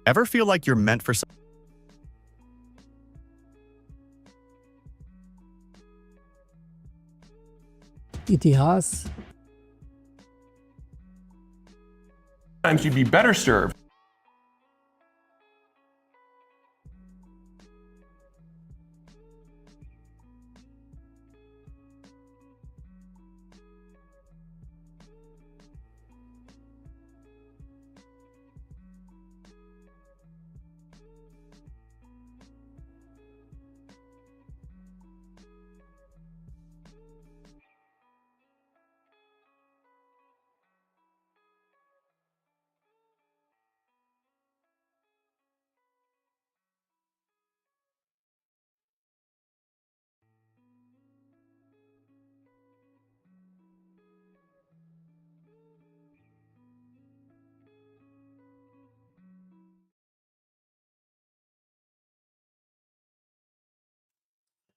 Ever feel like you're meant for something? इतिहास Sometimes you'd be better served.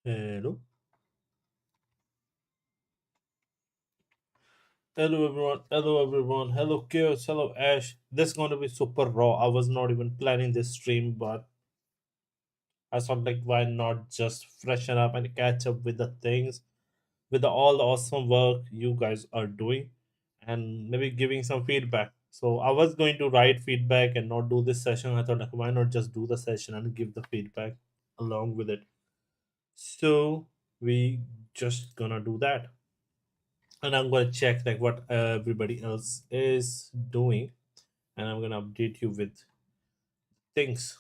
Hello. Hello everyone. Hello everyone. Hello Chaos. Hello Ash. This is going to be super raw. I was not even planning this stream, but I thought like why not just freshen up and catch up with the things, with all the awesome work you guys are doing, and maybe giving some feedback. So I was going to write feedback and not do this session. I thought like why not just do the session and give the feedback along with it. So we just gonna do that. And I'm gonna check like what everybody else is doing, and I'm gonna update you with things.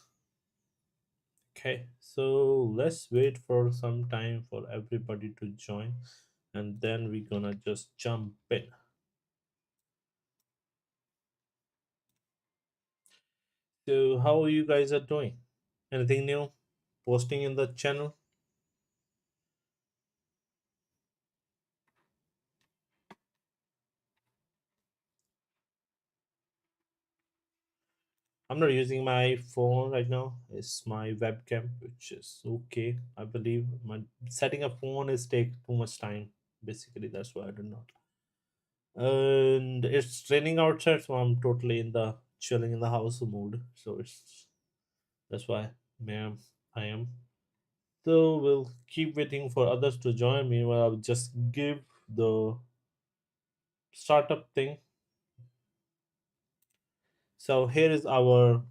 Okay, so let's wait for some time for everybody to join, and then we're gonna just jump in. So how you guys are doing? Anything new? Posting in the channel? I'm not using my phone right now. It's my webcam, which is okay. I believe my setting a phone is take too much time. Basically, that's why I do not. And it's raining outside, so I'm totally in the chilling in the house mood. So it's that's why, ma'am, I am. So we'll keep waiting for others to join. Meanwhile, I'll just give the startup thing. So here is our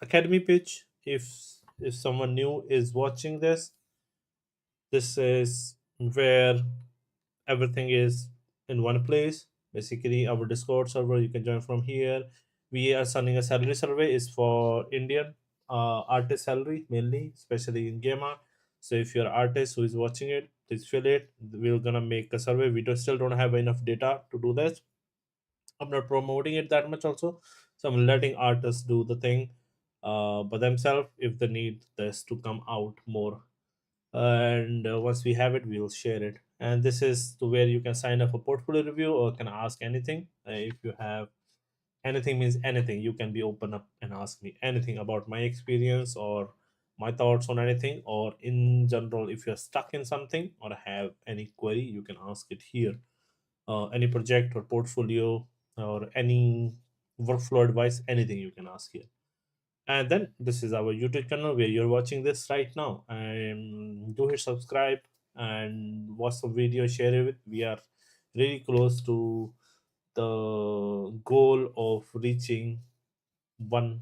academy page. If someone new is watching this, this is where everything is in one place. Basically, our Discord server, you can join from here. We are sending a salary survey is for Indian artist salary mainly, especially in Gema. So if you're an artist who is watching it, please fill it. We're gonna make a survey. We still don't have enough data to do this. I'm not promoting it that much also, so I'm letting artists do the thing by themselves if they need this to come out more. And once we have it, we'll share it. And this is to where you can sign up for portfolio review or can ask anything. If you have anything means anything, you can be open up and ask me anything about my experience or my thoughts on anything, or in general if you're stuck in something or have any query, you can ask it here. Any project or portfolio or any workflow advice, anything you can ask here. And then this is our YouTube channel where you're watching this right now, and do hit subscribe and watch some video, share it with. We are really close to the goal of reaching one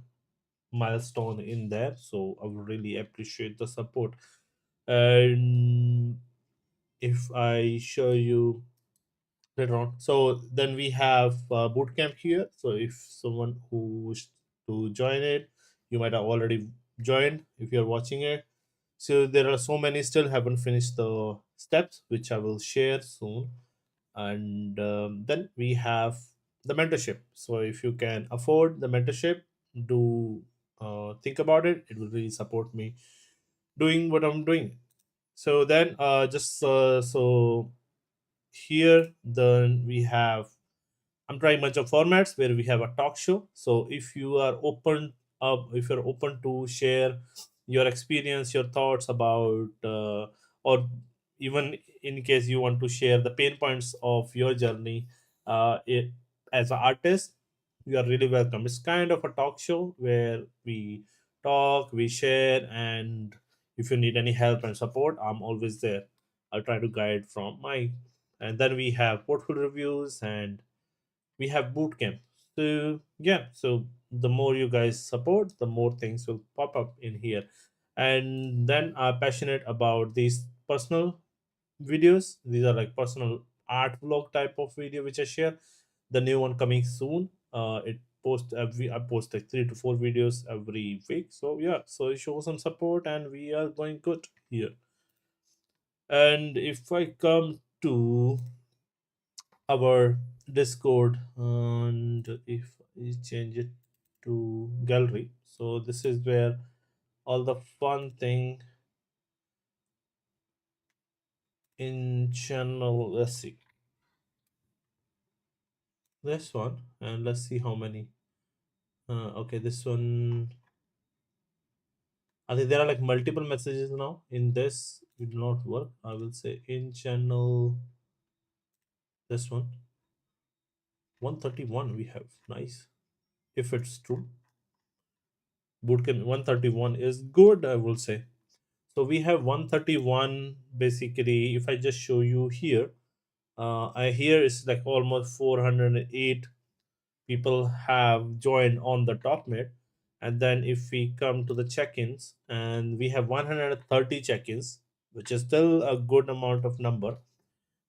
milestone in there, so I would really appreciate the support. And if I show you later on, so then we have bootcamp here. So if someone who wishes to join it, you might have already joined if you're watching it. So there are so many still haven't finished the steps, which I will share soon. And then we have the mentorship. So if you can afford the mentorship, do think about it. It will really support me doing what I'm doing. So then just so here then we have, I'm trying bunch of formats where we have a talk show. So if you are open up, if you're open to share your experience, your thoughts about or even in case you want to share the pain points of your journey, it, as an artist, you are really welcome. It's kind of a talk show where we talk, we share, and if you need any help and support, I'm always there. I'll try to guide from my. And then we have portfolio reviews and we have bootcamp. So yeah, so the more you guys support, the more things will pop up in here. And then I'm passionate about these personal videos. These are like personal art vlog type of video which I share. The new one coming soon. It post every I post like 3 to 4 videos every week. So yeah, so show some support and we are going good here. And if I come to our Discord and if I change it to gallery, so this is where all the fun thing in channel. Let's see this one and let's see how many. Okay, this one. I think there are like multiple messages now. In this, it will not work. I will say in channel. This one, 131. We have nice. If it's true, bootcamp 131 is good. I will say. So we have 131 basically. If I just show you here, I here is like almost 408 people have joined on the top mid. And then if we come to the check-ins and we have 130 check-ins, which is still a good amount of number,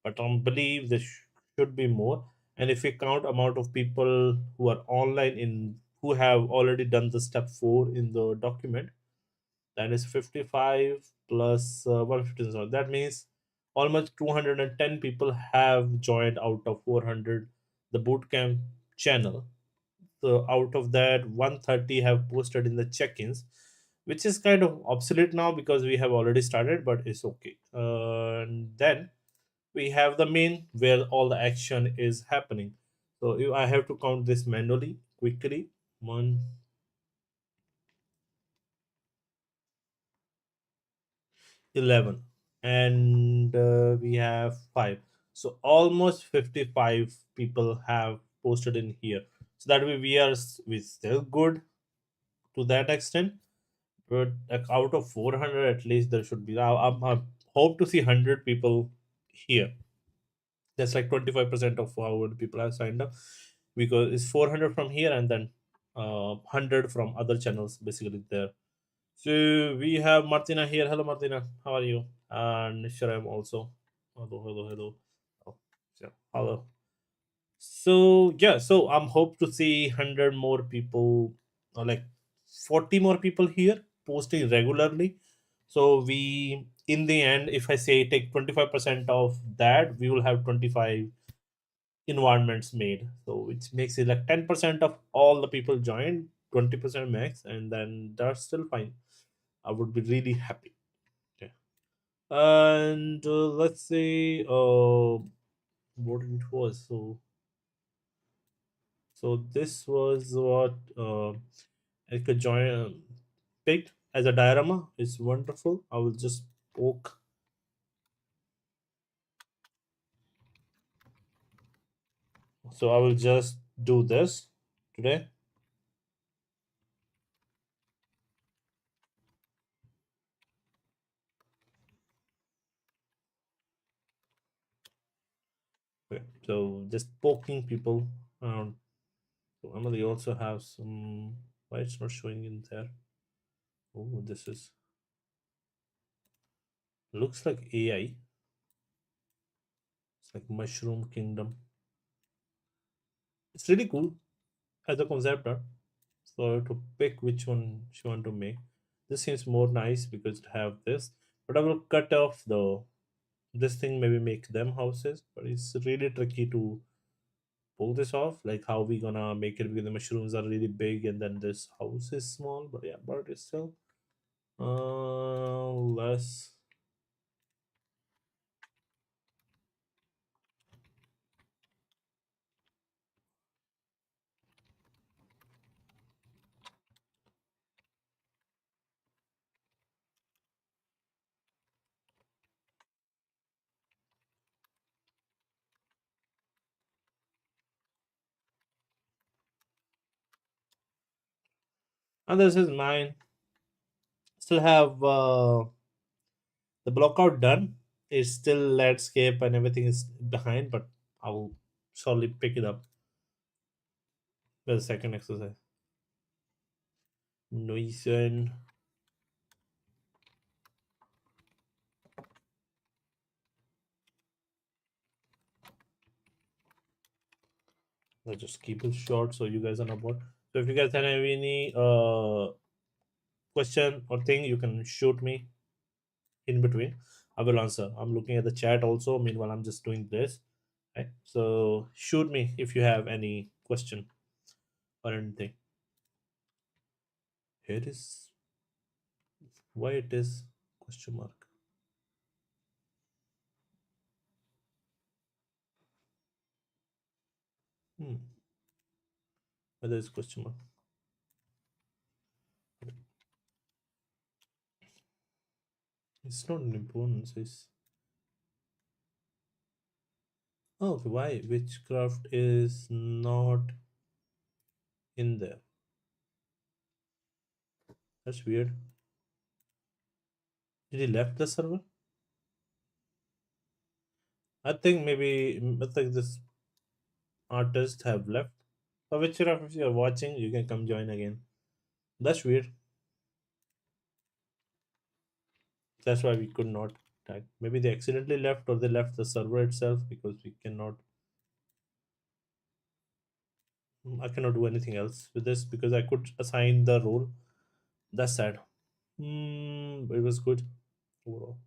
but I believe there should be more. And if we count amount of people who are online in who have already done the step 4 in the document, that is 55 plus 150. So that means almost 210 people have joined out of 400 the bootcamp channel. So out of that, 130 have posted in the check-ins, which is kind of obsolete now because we have already started, but it's okay. And then we have the main where all the action is happening. So if I have to count this manually quickly. One, 11, and we have 5. So almost 55 people have posted in here. So that way we still good to that extent. But like out of 400, at least there should be. I hope to see 100 people here. That's like 25% of our people have signed up because it's 400 from here and then 100 from other channels basically there. So we have Martina here. Hello, Martina. How are you? And Sharam also. Hello, hello, hello. Oh, yeah. Hello. So yeah, so I'm hope to see 100 more people, or like 40 more people here posting regularly. So we, in the end, if I say take 25% of that, we will have 25 environments made. So which makes it like 10% of all the people joined, 20% max, and then that's still fine. I would be really happy. Okay. And let's say what it was. So this was what I could join picked as a diorama. It's wonderful. I will just poke. So I will just do this today. Okay. So just poking people around. So Emily also have some. Why it's not showing in there? Oh, this is looks like AI. It's like Mushroom Kingdom. It's really cool as a concept art. So to pick which one she want to make. This seems more nice because it have this. But I will cut off the this thing, maybe make them houses. But it's really tricky to pull this off. Like how we gonna make it because the mushrooms are really big and then this house is small. But yeah, but it's still less. And this is mine. Still have the blockout done. It's still landscape and everything is behind, but I will surely pick it up with the second exercise. Noisen. Let's just keep it short so you guys are not bored. So if you guys have any question or thing, you can shoot me in between. I will answer. I'm looking at the chat also. Meanwhile, I'm just doing this. Right? So shoot me if you have any question or anything. Here is why it is question mark. Whether it's question mark. It's not an important. It's oh, why witchcraft is not in there? That's weird. Did he left the server? I think maybe I think this artist have left. So witchcraft, if you're watching, you can come join again. That's weird. That's why we could not tag. Maybe they accidentally left or they left the server itself because we cannot. I cannot do anything else with this because I could assign the role. That's sad. It was good overall.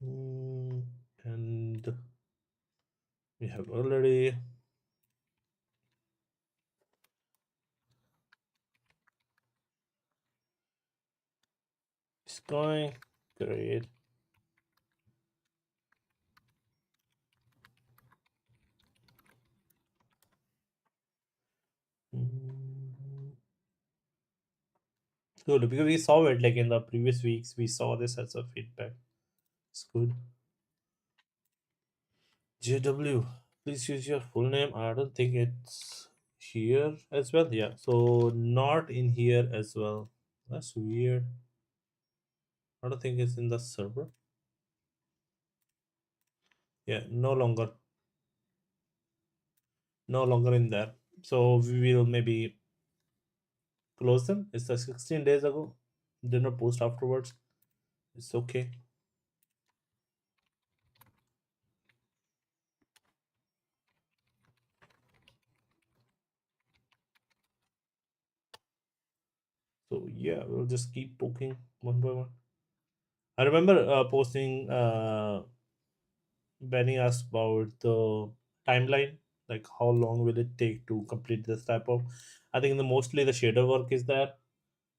And we have already. It's going great. Good because we saw it like in the previous weeks. We saw this as a feedback. It's good. JW, please use your full name. I don't think it's here as well. Yeah, so not in here as well. That's weird. I don't think it's in the server. Yeah, no longer in there. So we will maybe close them. It's the 16 days ago. Did not post afterwards. It's okay. So yeah, we'll just keep poking one by one. I remember posting. Benny asked about the timeline, like how long will it take to complete this type of. I think mostly the shader work is there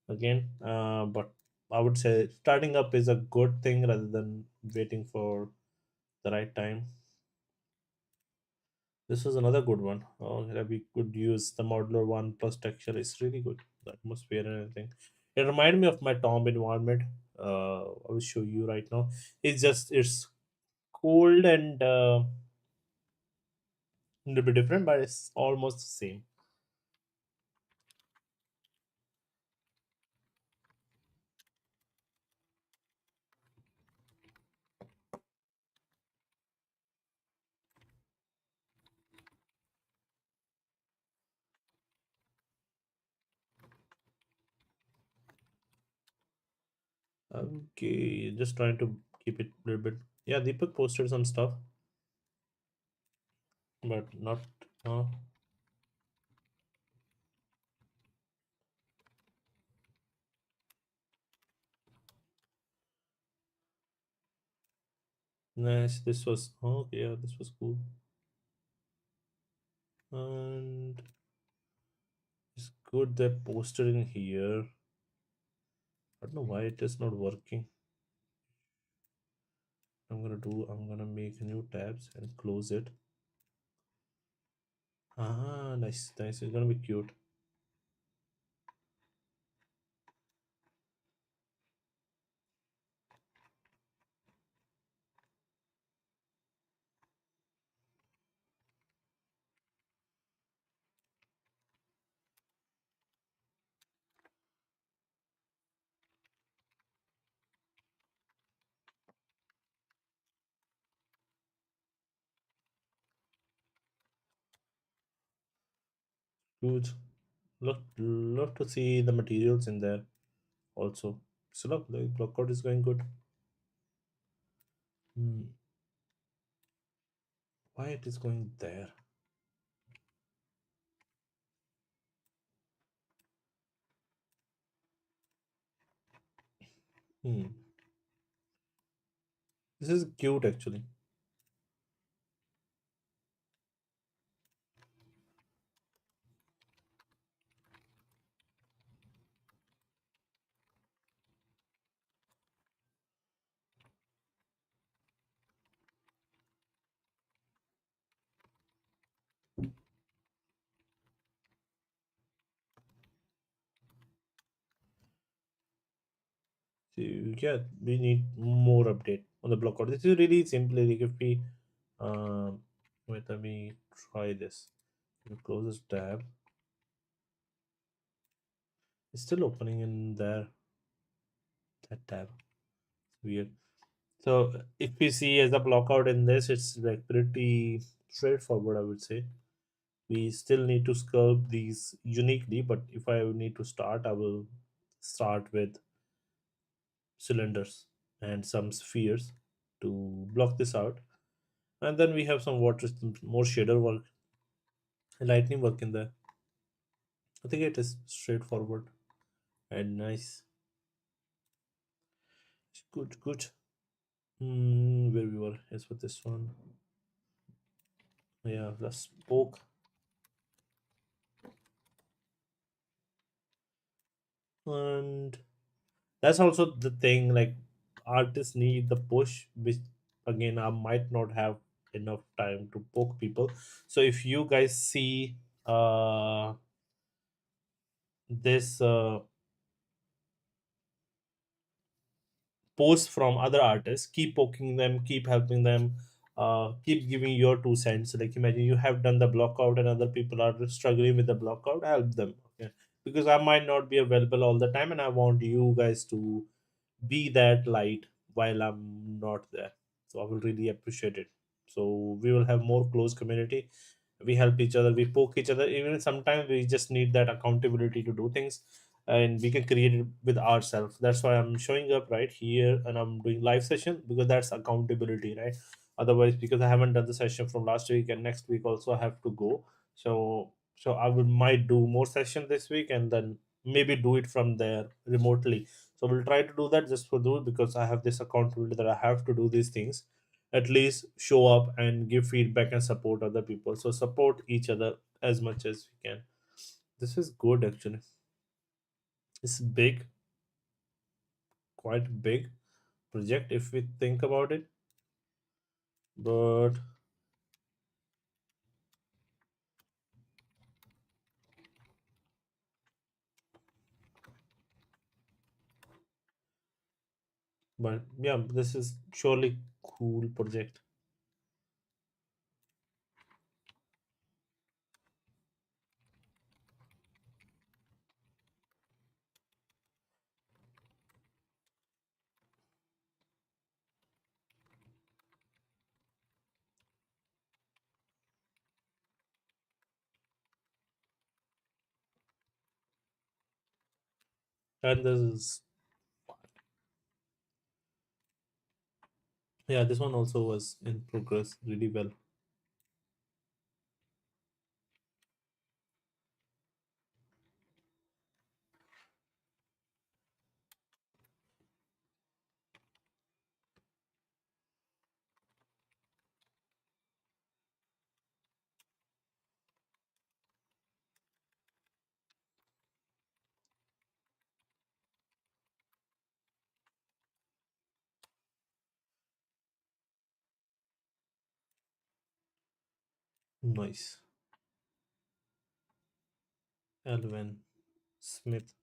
again, but I would say starting up is a good thing rather than waiting for the right time. This is another good one. Oh, yeah, we could use the modular one plus texture. It's really good. The atmosphere and everything. It reminded me of my tomb environment. I will show you right now. It's cold and a little bit different, but it's almost the same. Okay, just trying to keep it a little bit. Yeah, Deepak posted some stuff, but not. Uh, nice. This was okay. Yeah, this was cool. And it's good they posted in here. I don't know why it is not working. I'm gonna make new tabs and close it. Ah, nice, nice. It's gonna be cute. Huge. Love to see the materials in there also. So look, the blockout is going good. Hmm. Why it is going there? Hmm. This is cute actually. So yeah, we need more update on the blockout. This is really simply like if we wait, let me try this. We close this tab. It's still opening in there. That tab. It's weird. So if we see as a blockout in this, it's like pretty straightforward, I would say. We still need to sculpt these uniquely, but if I need to start, I will start with cylinders and some spheres to block this out. And then we have some water, some more shader work, lightning work in there. I think it is straightforward and nice. Good, good. Where we were is with this one. Yeah, let's poke. And that's also the thing, like artists need the push, which again I might not have enough time to poke people. So if you guys see this posts from other artists, keep poking them, keep helping them, keep giving your 2 cents. Like imagine you have done the blockout and other people are struggling with the blockout, help them. Okay, because I might not be available all the time and I want you guys to be that light while I'm not there. So I will really appreciate it. So we will have more close community. We help each other, we poke each other. Even sometimes we just need that accountability to do things, and we can create it with ourselves. That's why I'm showing up right here and I'm doing live session, because that's accountability, right? Otherwise, because I haven't done the session from last week and next week also I have to go. So I will might do more session this week and then maybe do it from there remotely. So we'll try to do that just for do, because I have this accountability that I have to do these things, at least show up and give feedback and support other people. So support each other as much as we can. This is good actually. It's big, quite big project if we think about it. But yeah, this is surely cool project. And this is, yeah, this one also was in progress really well. Nice. Alvin Smith.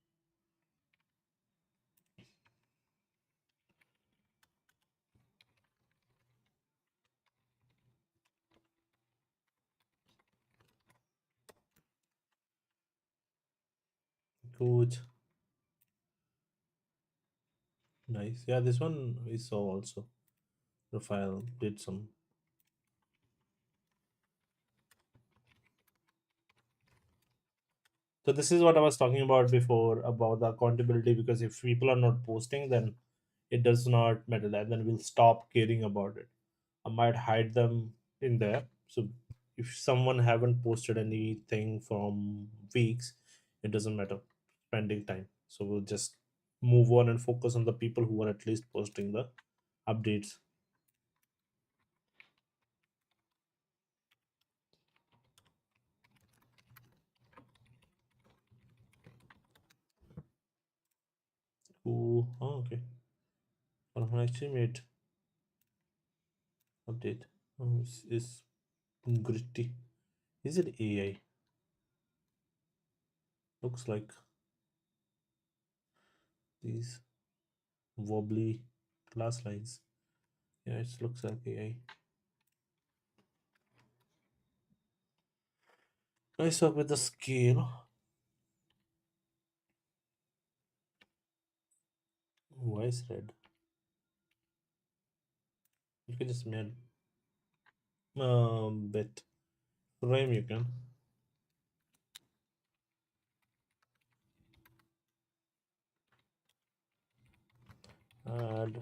Good. Nice. Yeah, this one we saw also. Rafael did some. So this is what I was talking about before about the accountability, because if people are not posting, then it does not matter, and then we'll stop caring about it. I might hide them in there. So if someone haven't posted anything from weeks, it doesn't matter spending time. So we'll just move on and focus on the people who are at least posting the updates. Who? Oh, okay. Actually made update. Oh, is gritty. Is it AI? Looks like these wobbly class lines. Yeah, it looks like AI. Nice work with the scale. Why is red? You can just add bit frame. You can add.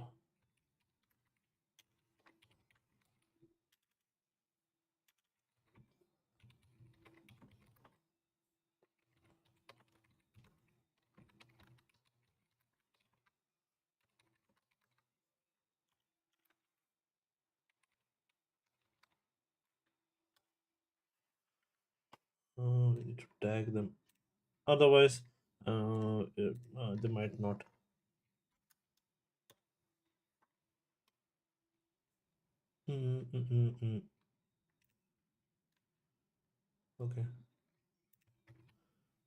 We need to tag them. Otherwise, they might not. Mm, mm, mm, mm. Okay.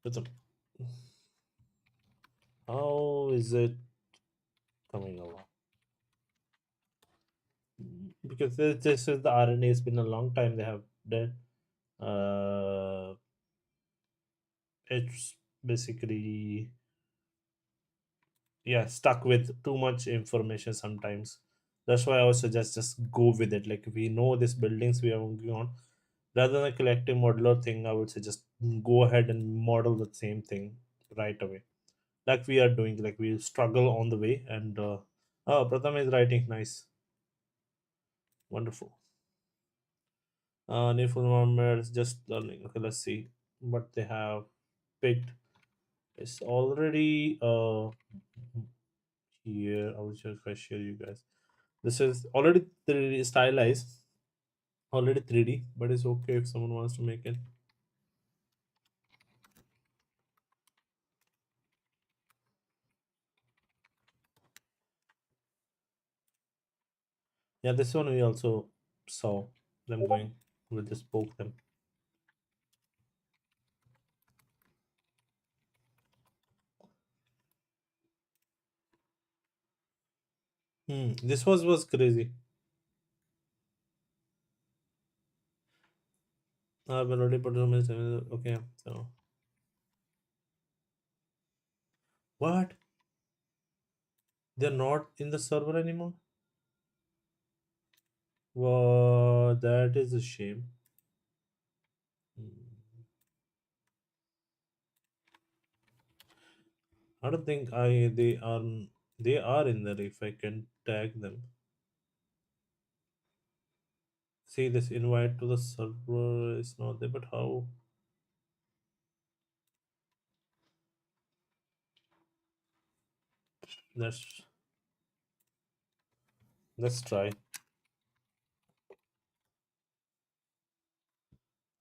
That's a, how is it coming along? Because this is the RNA. It's been a long time they have done. It's basically, yeah, stuck with too much information sometimes. That's why I would suggest just go with it. Like we know these buildings we are working on, rather than a collective modular thing, I would say just go ahead and model the same thing right away, like we are doing. Like we struggle on the way, and oh, Pratham is writing nice, wonderful. Nearful environment is just learning. Okay, let's see what they have picked. It's already here. I will just I share you guys. This is already 3D stylized, already 3D, but it's okay if someone wants to make it. Yeah, this one we also saw them going. We'll just poke them. This was crazy. I've already put so many. Okay, so what? They're not in the server anymore. Wow, that is a shame. Hmm. I don't think they are in there. If I can tag them. See, this invite to the server is not there, but how? Let's let's try.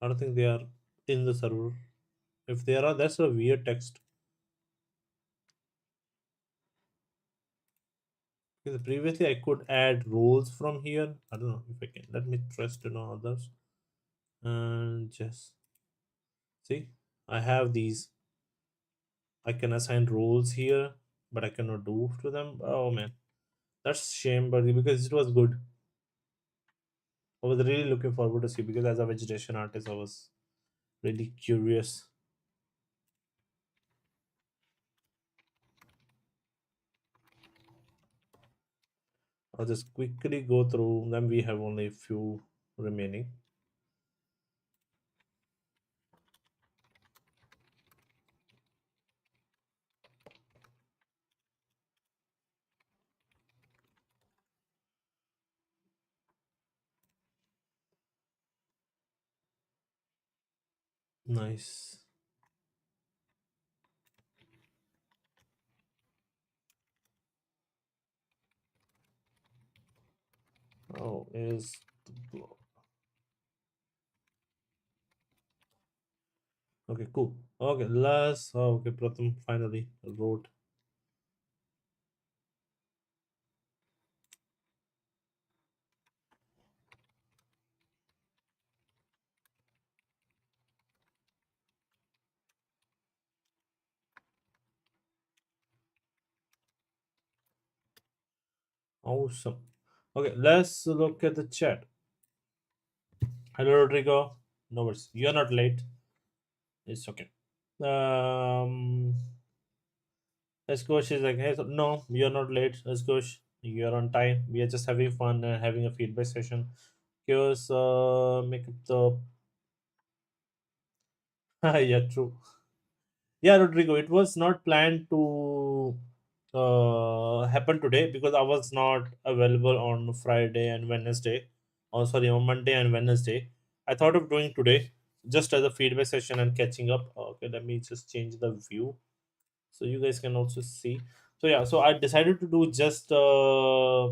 I don't think they are in the server. If they are, that's a weird text. Because previously I could add roles from here. I don't know if I can. Let me trust to know others. And just see, I have these. I can assign roles here, but I cannot do to them. Oh man, that's shame, buddy. Because it was good. I was really looking forward to see, because as a vegetation artist, I was really curious. I'll just quickly go through them. We have only a few remaining. Nice. Oh, is the okay, cool. Okay, last. Oh, okay, Pratham finally wrote. Awesome. Okay, let's look at the chat. Hello, Rodrigo. No worries. You're not late. It's okay. Um, let's go. She's like, hey, no, you're not late. Let's go. You're on time. We are just having fun and having a feedback session. Here's make up the. Yeah, true. Yeah, Rodrigo, it was not planned to happen today because I was not available on Friday and Wednesday. Oh, sorry, on Monday and Wednesday. I thought of doing today just as a feedback session and catching up. Okay, let me just change the view so you guys can also see. So yeah, so I decided to do just uh,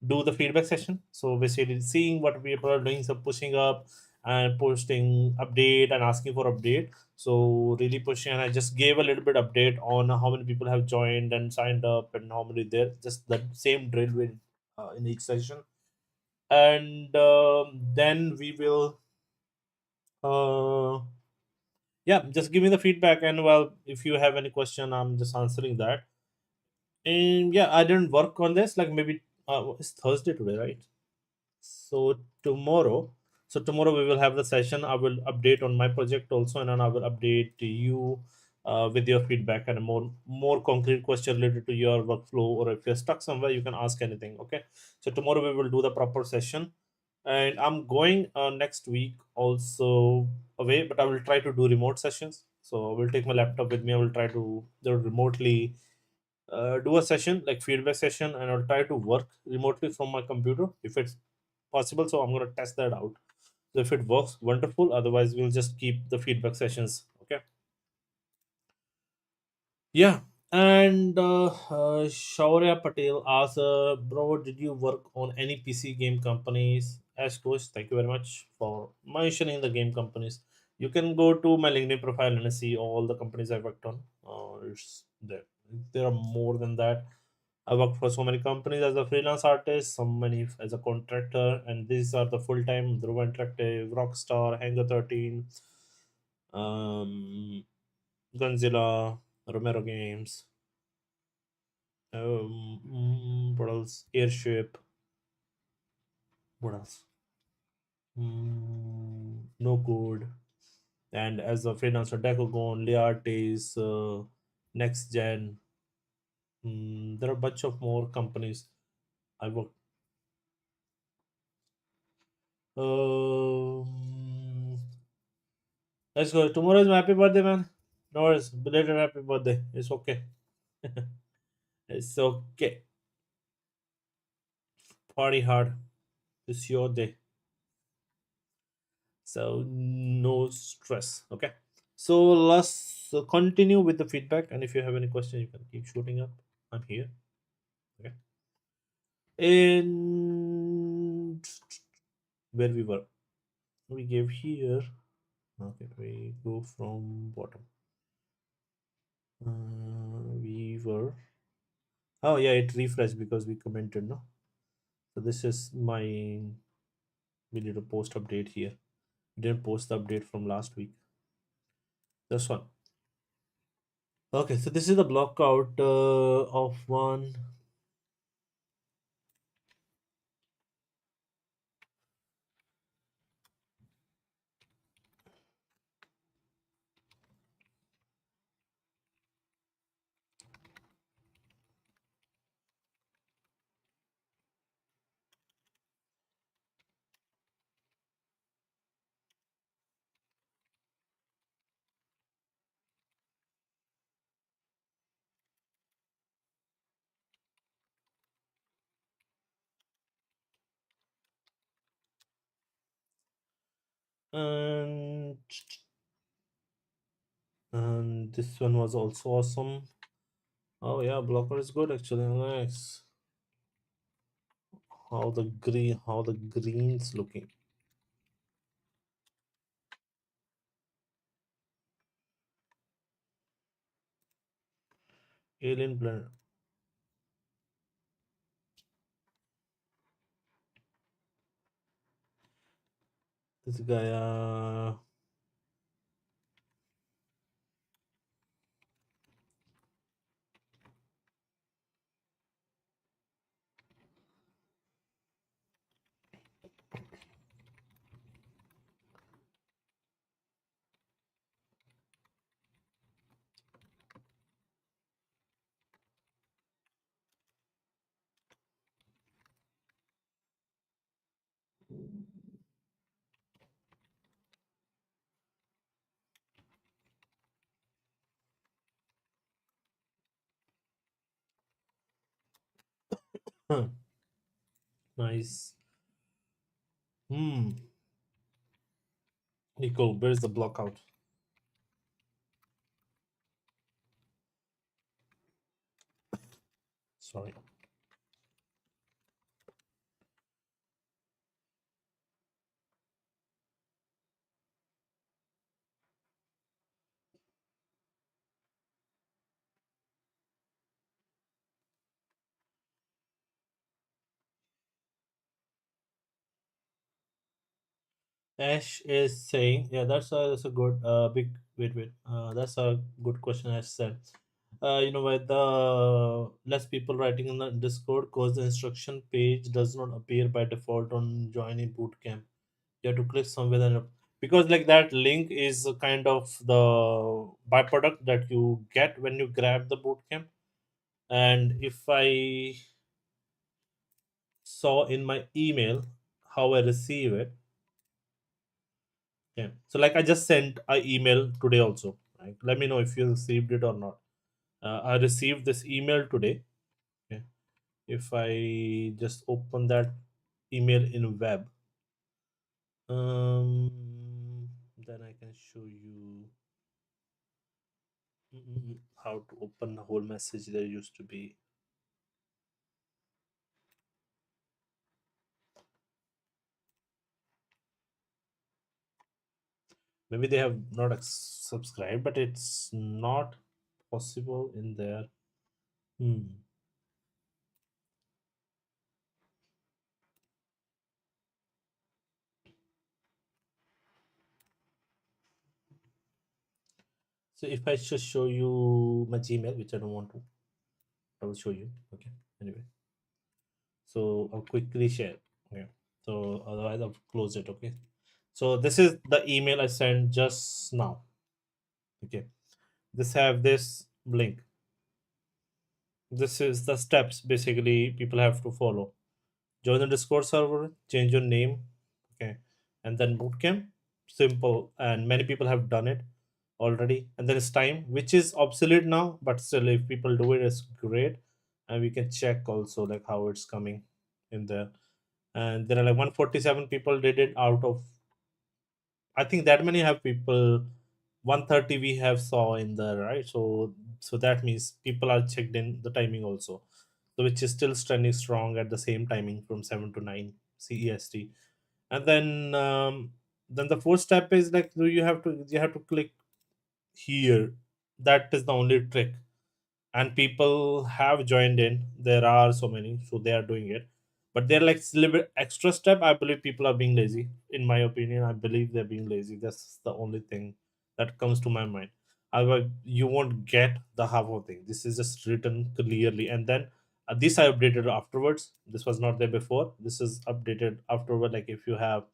do the feedback session. So basically seeing what people are doing, so pushing up and posting update and asking for update. So really pushing, and I just gave a little bit update on how many people have joined and signed up and how many there. Just the same drill with in each session, and then we will uh, yeah, just give me the feedback, and well, if you have any question, I'm just answering that. And yeah, I didn't work on this. Like maybe it's Thursday today, right? So tomorrow, so tomorrow we will have the session. I will update on my project also, and then I will update you with your feedback and a more concrete question related to your workflow, or if you're stuck somewhere, you can ask anything. Okay. So tomorrow we will do the proper session, and I'm going next week also away, but I will try to do remote sessions. So I will take my laptop with me. I will try to do remotely do a session like feedback session, and I'll try to work remotely from my computer if it's possible. So I'm going to test that out. So if it works, wonderful. Otherwise, we'll just keep the feedback sessions. Okay. Yeah. And Shaurya Patel asks, bro, did you work on any PC game companies? As coach, thank you very much for mentioning the game companies. You can go to my LinkedIn profile and see all the companies I worked on. It's there. There are more than that. I worked for so many companies as a freelance artist, so many as a contractor, and these are the full time Dhruv Interactive, Rockstar, Hangar 13, um, Gunzilla, Romero Games, what else? Airship, what else? No Code, and as a freelancer, Decagon, Liartes, Next Gen. There are a bunch of more companies I worked. Um, let's go. Tomorrow is my happy birthday, man. No worries. Belated happy birthday. It's okay. It's okay. Party hard. It's your day. So no stress. Okay. So let's continue with the feedback. And if you have any question, you can keep shooting up. I'm here. Okay. And where we were. We gave here. Okay. We go from bottom. We were. Oh yeah, it refreshed because we commented, no? So this is my, we need a post update here. We didn't post the update from last week. This one. Okay, so this is the blockout of one. and this one was also awesome. Oh yeah, blocker is good actually. Nice. How the greens looking. Alien planet. This guy. Huh, nice. Hmm. Nico, where's the blockout? Sorry. Ash is saying, yeah, that's a good big wait. That's a good question. Ash said, why the less people writing in the Discord cause the instruction page does not appear by default on joining bootcamp. You have to click somewhere and because like that link is a kind of the byproduct that you get when you grab the bootcamp. And if I saw in my email how I receive it. Yeah. So like I just sent an email today also. Right? Let me know if you received it or not. I received this email today. Okay. If I just open that email in web, then I can show you how to open the whole message there used to be. Maybe they have not subscribed, but it's not possible in there. Hmm. So if I just show you my Gmail, which I don't want to, I will show you. Okay. Anyway, so I'll quickly share. Okay. So otherwise I'll close it. Okay. So this is the email I sent just now. Okay. This have this link. This is the steps basically people have to follow. Join the Discord server, change your name, okay, and then bootcamp. Simple, and many people have done it already. And then it's time, which is obsolete now, but still, if people do it, it's great, and we can check also like how it's coming in there. And there are like 147 people did it out of. I think that many have people. 130 we have saw in there, right? So that means people are checked in the timing also, so which is still standing strong at the same timing from 7 to 9 CEST. And then the fourth step is like you have to click here. That is the only trick, and people have joined in. There are so many, so they are doing it, but they're like a little bit extra step. I believe people are being lazy. In my opinion, I believe they're being lazy. That's the only thing that comes to my mind. Otherwise you won't get the half of thing. This is just written clearly, and then this I updated afterwards. This was not there before. This is updated afterward. Like if you have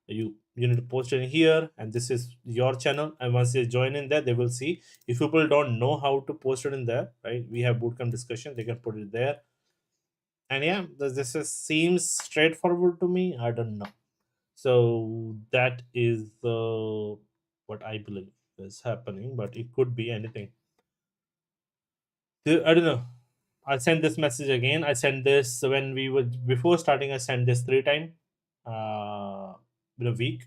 you need to post it in here, and this is your channel, and once they join in there they will see. If people don't know how to post it in there, right, we have bootcamp discussion, they can put it there. And yeah, this is seems straightforward to me. I don't know. So that is what I believe is happening, but it could be anything. I don't know. I sent this message again. I sent this when we were before starting. I sent this 3 times in a week.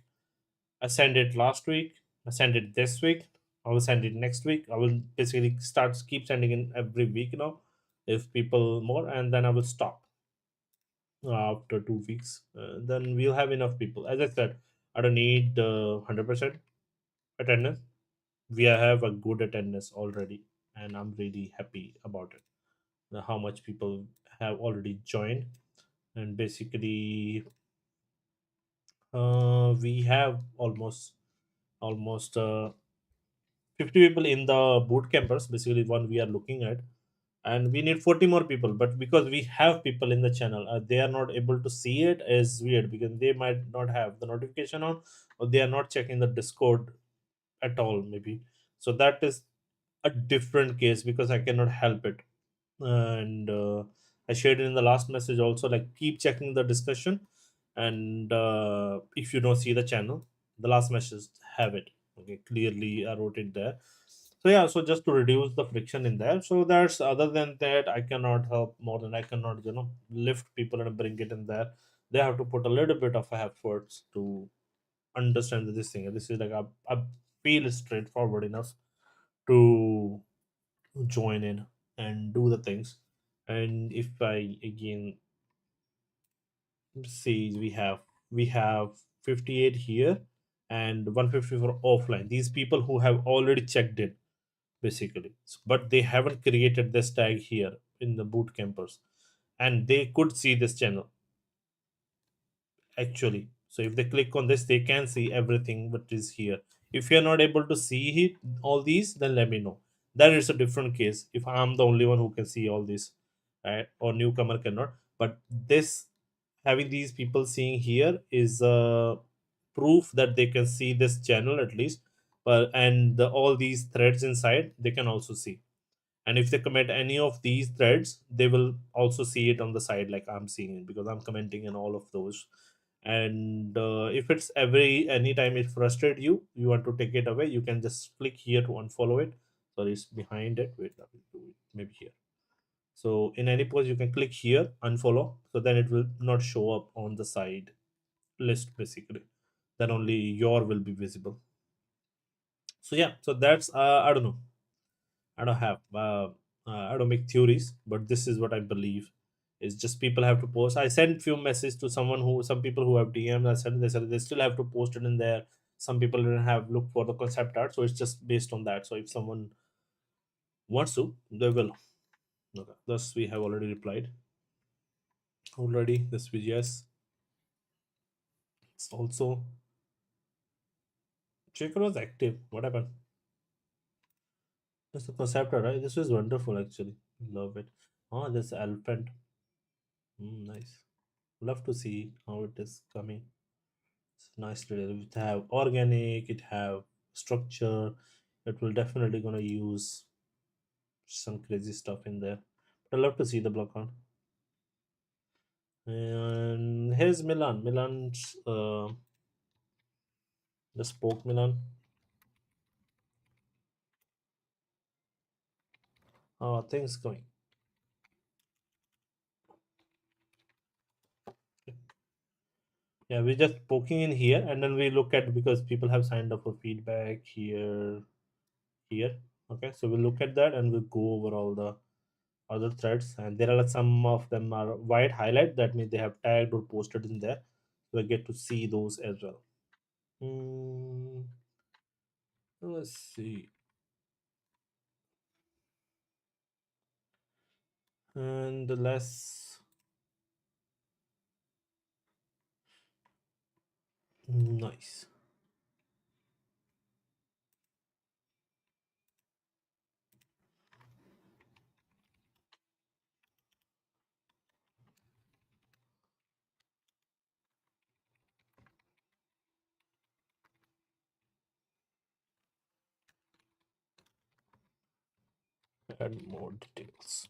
I sent it last week. I sent it this week. I will send it next week. I will basically start keep sending in every week now, if people more, and then I will stop after 2 weeks. Then we'll have enough people. As I said, I don't need 100% attendance. We have a good attendance already, and I'm really happy about it. How much people have already joined, and basically, we have almost 50 people in the boot campers, basically one we are looking at, and we need 40 more people. But because we have people in the channel, they are not able to see it is weird, because they might not have the notification on, or they are not checking the Discord at all, maybe. So that is a different case, because I cannot help it. And I shared it in the last message also, like, keep checking the discussion. And if you don't see the channel, the last message have it, okay, clearly I wrote it there. So yeah, so just to reduce the friction in there. So that's, other than that, I cannot help more than I cannot, lift people and bring it in there. They have to put a little bit of efforts to understand this thing. This is like, I feel straightforward enough to join in and do the things. And if I again see, we have 58 here and 150 for offline. These people who have already checked in, basically. But they haven't created this tag here in the boot campers, and they could see this channel actually. So if they click on this, they can see everything what is here. If you're not able to see it, all these, then let me know. That is a different case, if I'm the only one who can see all this, right? Or newcomer cannot. But this, having these people seeing here is proof that they can see this channel at least. But and all these threads inside, they can also see. And if they commit any of these threads, they will also see it on the side, like I'm seeing it, because I'm commenting in all of those. And if it's anytime it frustrates you, you want to take it away, you can just click here to unfollow it. Sorry, it's behind it. Wait, let me do it maybe here. So in any post, you can click here, unfollow, so then it will not show up on the side list, basically. Then only your will be visible. So yeah, so that's, I don't know. I don't have I don't make theories, but this is what I believe. It's just people have to post. I sent few messages to some people who have DMs. I said they still have to post it in there. Some people didn't have looked for the concept art, so it's just based on that. So if someone wants to, they will. Okay. Thus we have already replied. Already this was yes. It's also checker was active. What happened? That's the concept art, right? This was wonderful actually. Love it. Oh, this elephant. Nice. Love to see how it is coming. It's nice to it have organic, it have structure. It will definitely gonna use some crazy stuff in there. But I love to see the block on. And here's Milan. Milan's the spoke Milan. How are things going? Yeah, we're just poking in here, and then we look at, because people have signed up for feedback here, here. Okay, so we'll look at that and we'll go over all the other threads, and there are some of them are white highlight, that means they have tagged or posted in there, so I get to see those as well. Hmm, let's see. And less nice. Add more details.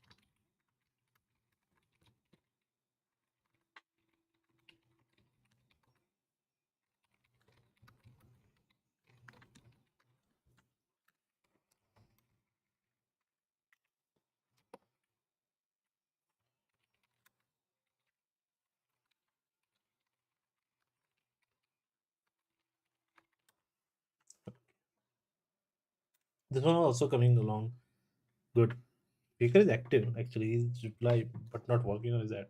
This one also coming along good. Baker is active actually. He's reply but not working on his ad.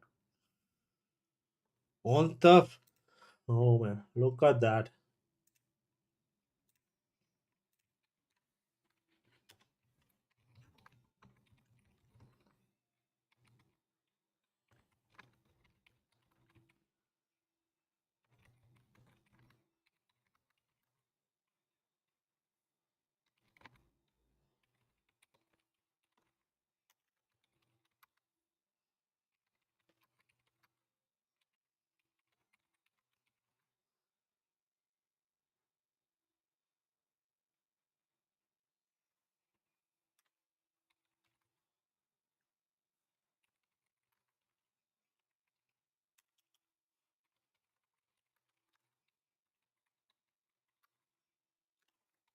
On tough. Oh man, look at that.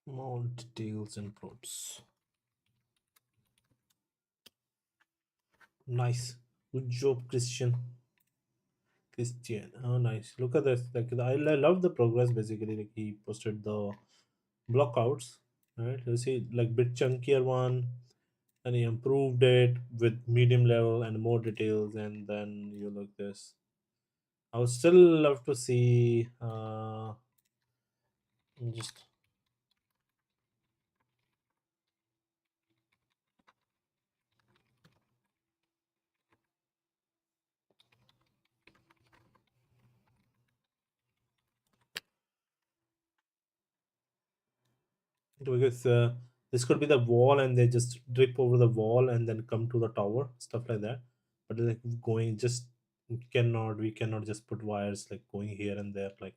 More details and prompts. Nice. Good job, Christian. Christian. Oh, nice. Look at this. Like I love the progress. Basically, like he posted the blockouts. Right. You see, like bit chunkier one, and he improved it with medium level and more details. And then you look this. I would still love to see. Just because this could be the wall, and they just drip over the wall and then come to the tower, stuff like that. But like going just cannot we cannot just put wires like going here and there like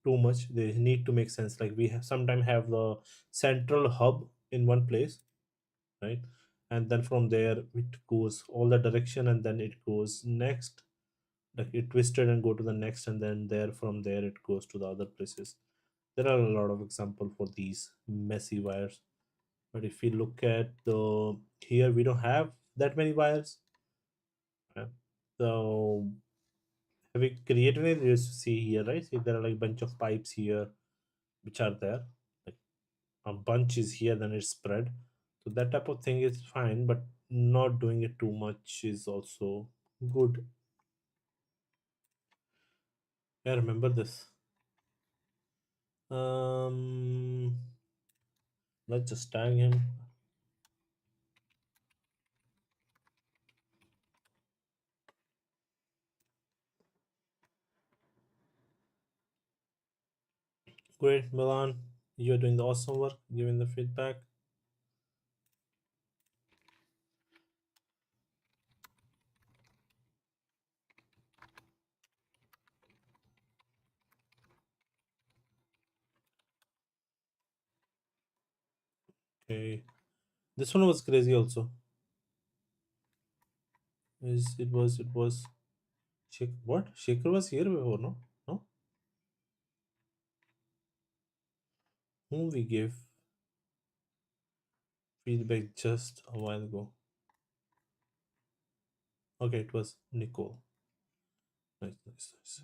too much. They need to make sense. Like we have sometimes have the central hub in one place, right? And then from there it goes all the direction, and then it goes next, like it twisted and go to the next, and then there from there it goes to the other places. There are a lot of example for these messy wires. But if we look at the here, we don't have that many wires. Right? So have we created it? You see here, right? See, there are like bunch of pipes here which are there. Like a bunch is here, then it's spread. So that type of thing is fine, but not doing it too much is also good. Yeah, remember this. Um, let's just tag him. Great, Milan. You're doing the awesome work, giving the feedback. Okay, this one was crazy also. Is it was what? Shaker was here before, no? No? Whom we gave feedback just a while ago. Okay, it was Nicole. Nice, nice, nice.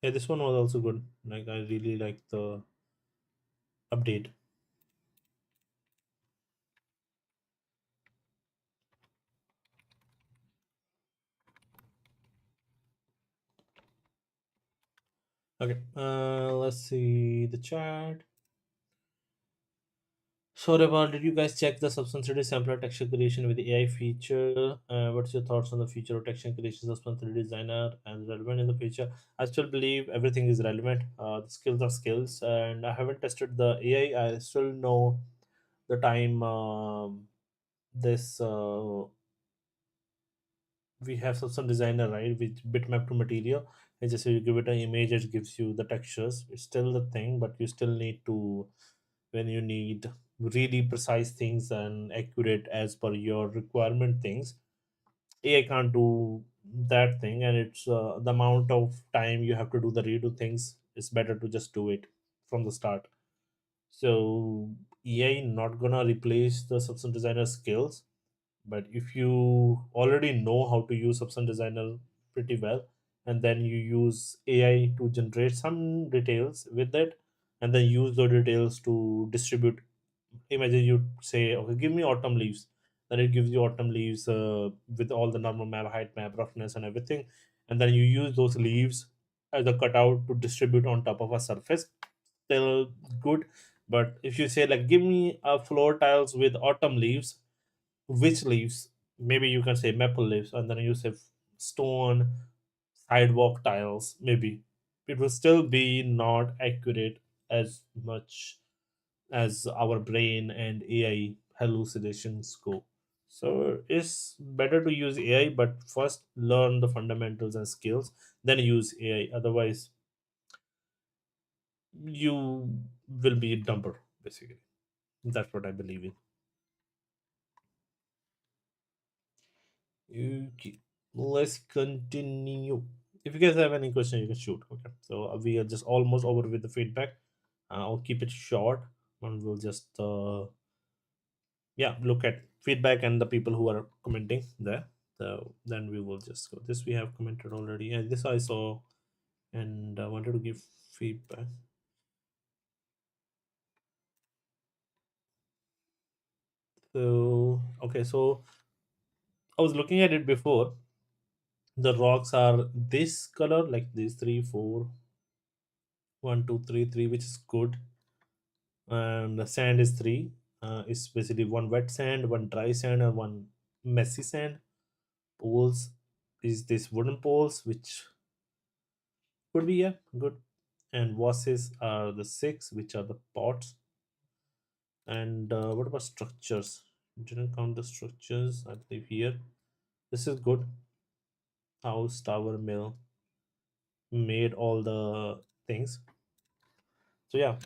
Yeah, this one was also good. Like I really like the update. Okay, let's see the chat. So, Reval, did you guys check the substance sampler texture creation with the AI feature? What's your thoughts on the future of texture creation substance 3D designer and relevant in the future? I still believe everything is relevant. The skills are skills, and I haven't tested the AI. I still know the time this we have some designer, right, with bitmap to material. And just you give it an image, it gives you the textures. It's still the thing, but you still need to, when you need really precise things and accurate as per your requirement things, AI can't do that thing. And it's the amount of time you have to do the redo things, it's better to just do it from the start. So AI not gonna replace the substance designer skills, but if you already know how to use substance designer pretty well, and then you use AI to generate some details with it, and then use those details to distribute. Imagine you say, okay, give me autumn leaves. Then it gives you autumn leaves with all the normal map, height map, roughness, and everything. And then you use those leaves as a cutout to distribute on top of a surface. Still good. But if you say, like, give me a floor tiles with autumn leaves, which leaves? Maybe you can say maple leaves, and then you say stone sidewalk tiles. Maybe it will still be not accurate as much as our brain and AI hallucinations go. So it's better to use AI, but first learn the fundamentals and skills, then use AI. Otherwise, you will be a dumper, basically. That's what I believe in. Okay, let's continue. If you guys have any question, you can shoot. Okay, so we are just almost over with the feedback. I'll keep it short, and we'll just yeah, look at feedback and the people who are commenting there. So then we will just go. This we have commented already, and this I saw, and I wanted to give feedback. So okay, so I was looking at it before. The rocks are this color, like these three, four, 1, 2, 3, 3, which is good, and the sand is three. It's basically one wet sand, one dry sand, and one messy sand. Poles is this wooden poles, which could be, yeah, good. And vases are the six, which are the pots. And what about structures? Didn't count the structures, I believe here. This is good. House, tower, mill, made all the things. So yeah,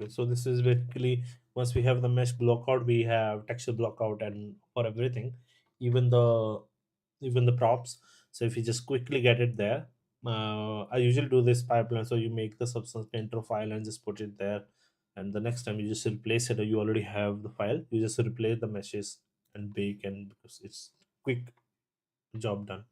so this is basically, once we have the mesh blockout, we have texture blockout and for everything, even the props. So if you just quickly get it there, I usually do this pipeline. So you make the substance painter file and just put it there, and the next time you just replace it, or you already have the file, you just replace the meshes and bake, and because it's quick job done.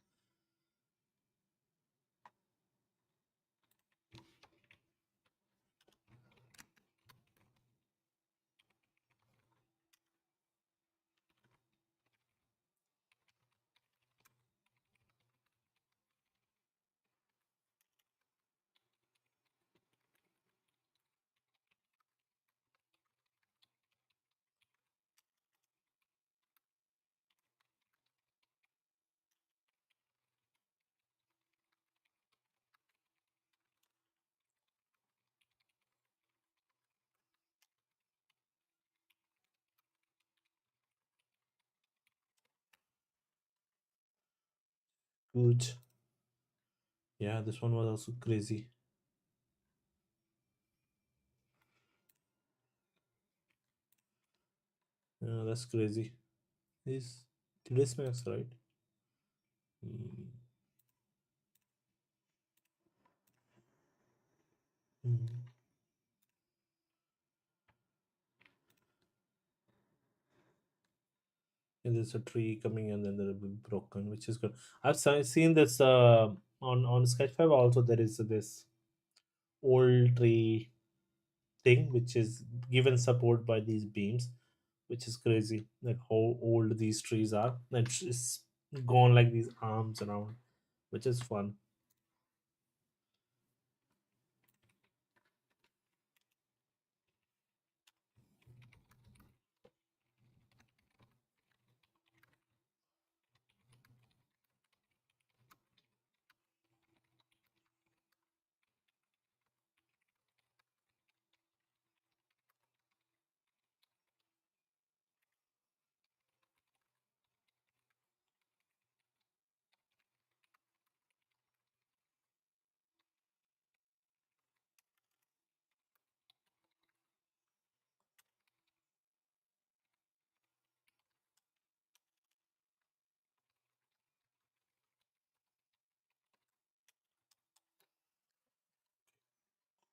Good. Yeah, this one was also crazy. Yeah, that's crazy. Is today's max, right? Mm. Mm. And there's a tree coming, and then there will be broken, which is good. Seen this on Sketch 5 also. There is this old tree thing which is given support by these beams, which is crazy. Like how old these trees are. And it's gone like these arms around, which is fun.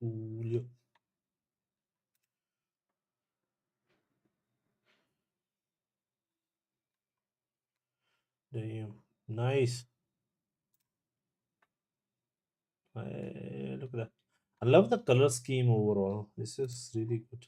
Cool. Damn. Nice. Look at that. I love the color scheme overall. This is really good.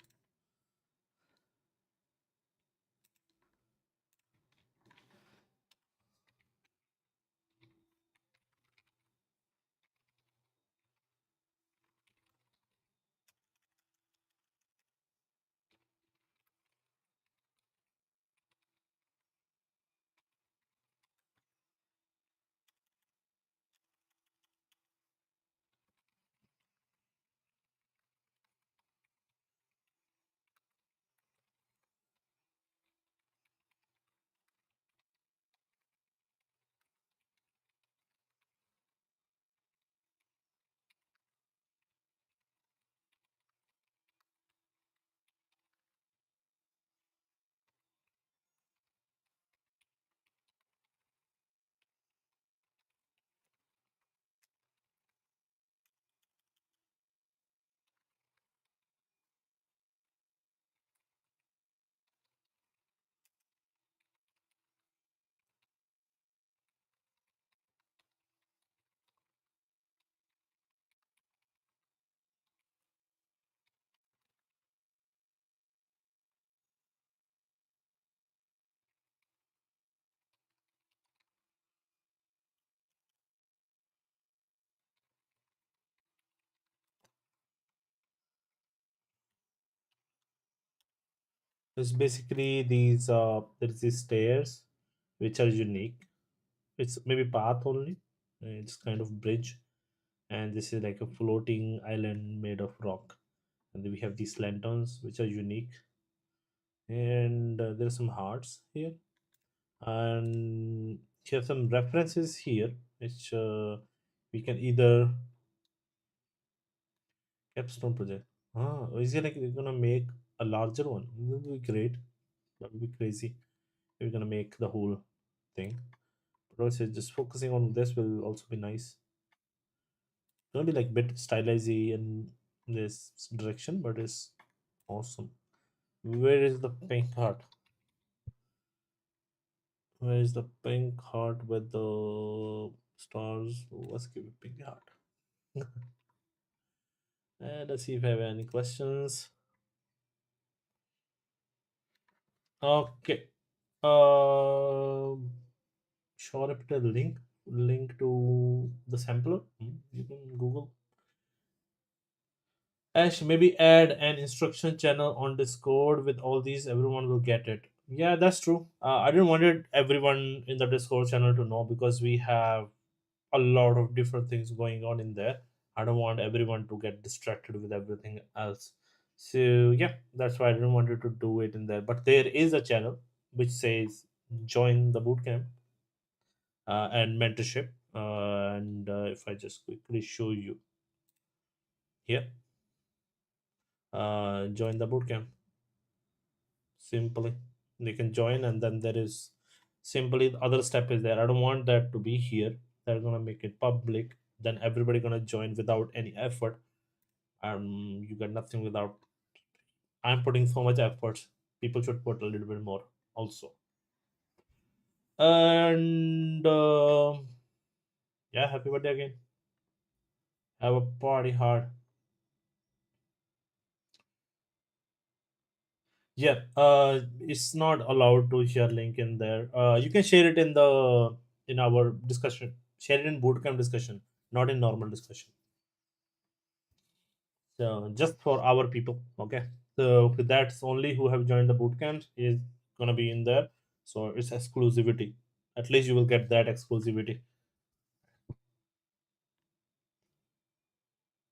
It's basically there's these stairs which are unique. It's maybe path only. It's kind of bridge, and this is like a floating island made of rock. And then we have these lanterns which are unique, and there's some hearts here, and here some references here which we can either capstone project. Ah, is it like we're gonna make a larger one? That would be great. That would be crazy. We're gonna make the whole thing. But also just focusing on this will also be nice. Gonna be like bit stylized in this direction, but it's awesome. Where is the pink heart? Where is the pink heart with the stars? Oh, let's give it pink heart. And let's see if I have any questions. Okay. Um, sure, if the link to the sampler. You can Google. Ash, maybe add an instruction channel on Discord with all these. Everyone will get it. Yeah, that's true. I didn't wanted everyone in the Discord channel to know because we have a lot of different things going on in there. I don't want everyone to get distracted with everything else. So yeah, that's why I didn't want you to do it in there. But there is a channel which says join the bootcamp and mentorship. And if I just quickly show you here, join the bootcamp. Simply, they can join, and then there is simply the other step is there. I don't want that to be here. They're gonna make it public. Then everybody gonna join without any effort. You got nothing without. I'm putting so much effort. People should put a little bit more also. And yeah, happy birthday again. Have a party hard. Yeah, it's not allowed to share link in there. You can share it in our discussion. Share it in bootcamp discussion, not in normal discussion. So just for our people, okay. So that's only who have joined the bootcamp is gonna be in there. So it's exclusivity. At least you will get that exclusivity.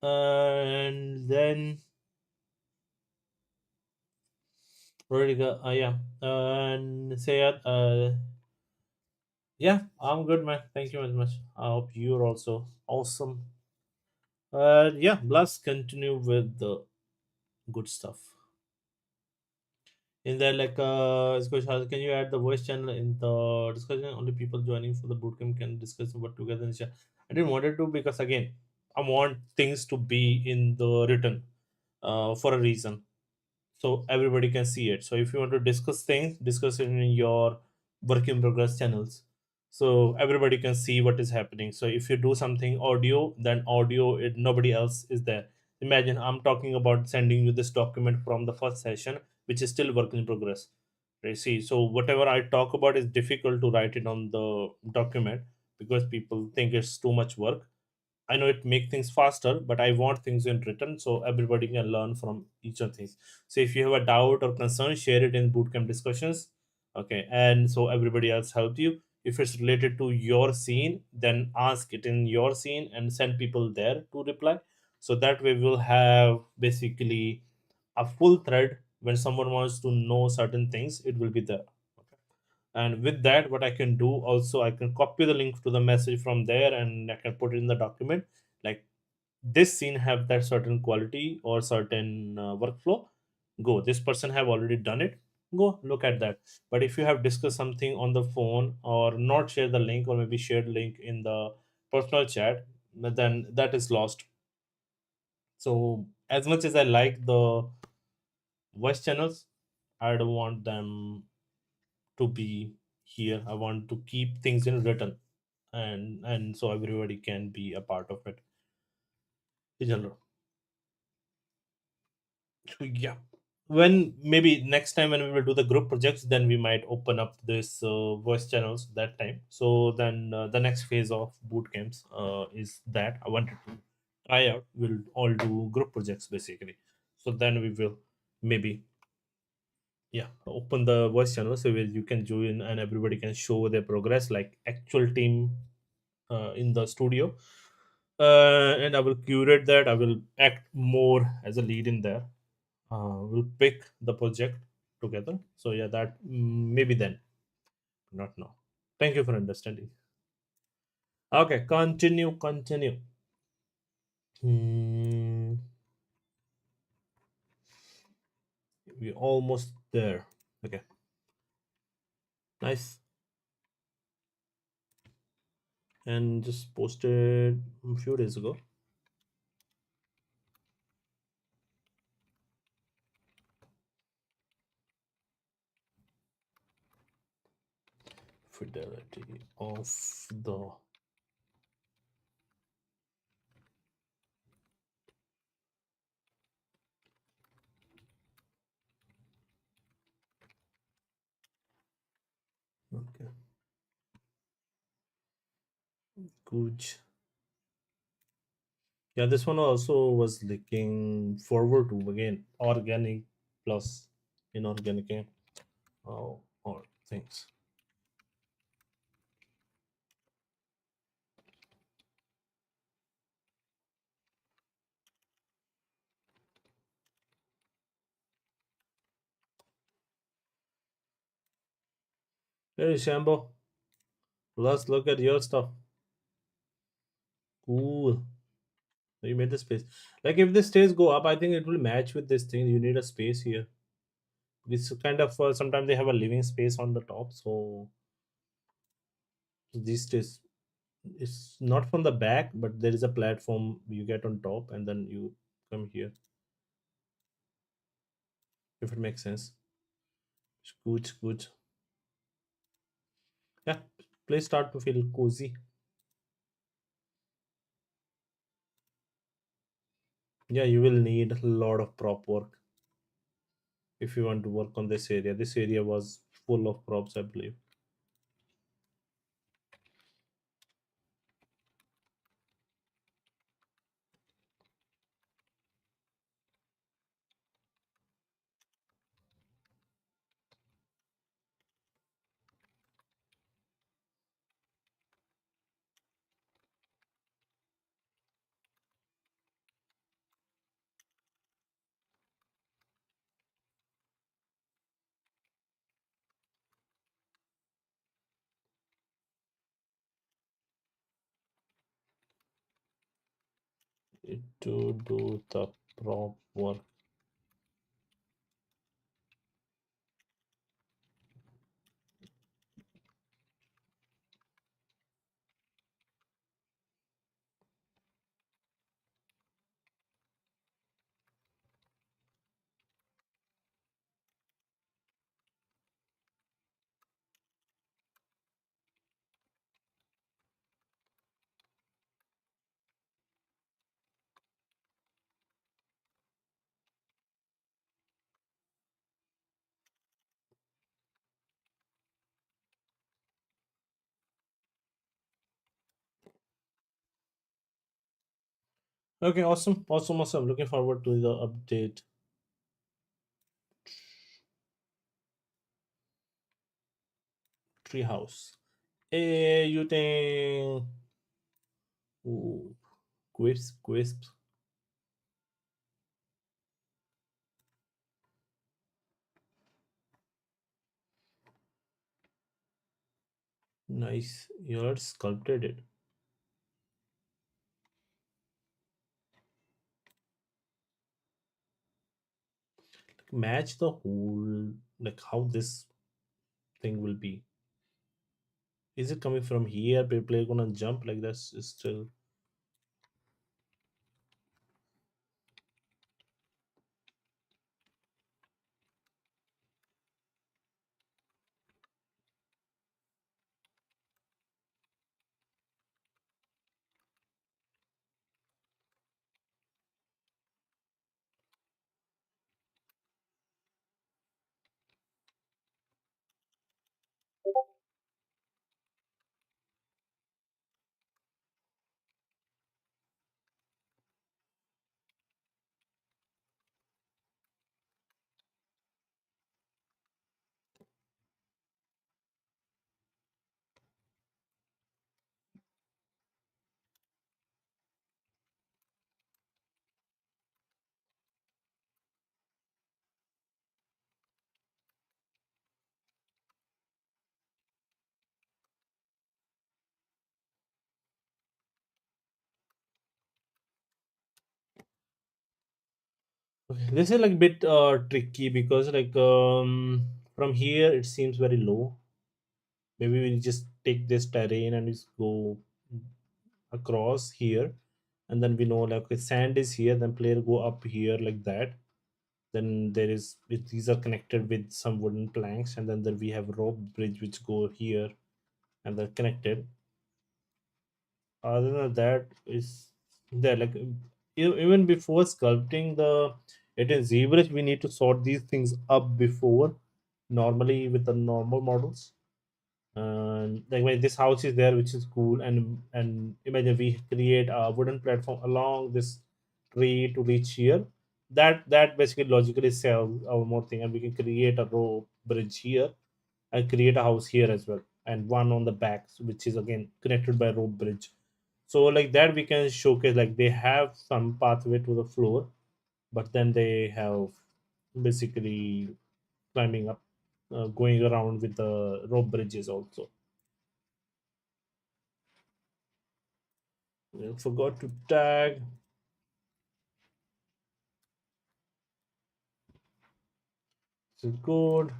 And then Rodrigo, yeah, and Sayed, yeah, I'm good, man. Thank you very much. I hope you're also awesome. Yeah, let's continue with the good stuff. In there, like, can you add the voice channel in the discussion? Only people joining for the bootcamp can discuss about together and share. I didn't want it to because again, I want things to be in the written for a reason, so everybody can see it. So if you want to discuss things, discuss it in your work in progress channels, so everybody can see what is happening. So if you do something audio, then audio, it, nobody else is there. Imagine I'm talking about sending you this document from the first session, which is still work in progress. Right? See, so whatever I talk about is difficult to write it on the document because people think it's too much work. I know it make things faster, but I want things in written so everybody can learn from each of things. So if you have a doubt or concern, share it in bootcamp discussions. Okay, and so everybody else helped you. If it's related to your scene, then ask it in your scene and send people there to reply. So that way we'll have basically a full thread. When someone wants to know certain things, it will be there. Okay. And with that, what I can do also, I can copy the link to the message from there and I can put it in the document. Like, this scene have that certain quality or certain workflow, go, this person have already done it, go look at that. But if you have discussed something on the phone or not share the link, or maybe shared link in the personal chat, then that is lost. So as much as I like the voice channels, I don't want them to be here. I want to keep things in written, and so everybody can be a part of it in general. So yeah, when maybe next time when we will do the group projects, then we might open up this voice channels that time. So then the next phase of boot camps is that I wanted to try out. We'll all do group projects basically. So then we will maybe, yeah, open the voice channel so where you can join and everybody can show their progress like actual team in the studio. And I will curate that. I will act more as a lead in there. We'll pick the project together. So yeah, that maybe then, not now. Thank you for understanding. Okay, continue. Hmm, we're almost there. Okay, nice. And just posted a few days ago. Fidelity of the, okay, good. Yeah, this one also was looking forward to again organic plus inorganic, or things. Hey Shambo, let's look at your stuff. Cool. You made the space. Like if the stairs go up, I think it will match with this thing. You need a space here. It's kind of sometimes they have a living space on the top, so these stairs, it's not from the back, but there is a platform you get on top, and then you come here. If it makes sense. It's good, good. Yeah, place start to feel cozy. Yeah, you will need a lot of prop work if you want to work on this area. This area was full of props, I believe. To do the prop work. Okay, awesome, awesome, awesome. Looking forward to the update. Treehouse. Hey, you think? Ooh, quips, quips. Nice. You're sculpted it. Match the whole, like how this thing will be. Is it coming from here? Player gonna jump like that's still. Okay, this is like bit tricky because like from here it seems very low. Maybe we just take this terrain and just go across here, and then we know like okay, sand is here, then player go up here like that. Then there is these are connected with some wooden planks, and then there we have rope bridge which go here and they're connected. Other than that is there like even before sculpting the it in ZBrush we need to sort these things up before normally with the normal models. And like when this house is there which is cool, and imagine we create a wooden platform along this tree to reach here. That basically logically sells our more thing, and we can create a rope bridge here and create a house here as well, and one on the back which is again connected by rope bridge. So like that we can showcase like they have some pathway to the floor, but then they have basically climbing up, going around with the rope bridges also. I forgot to tag. This is good.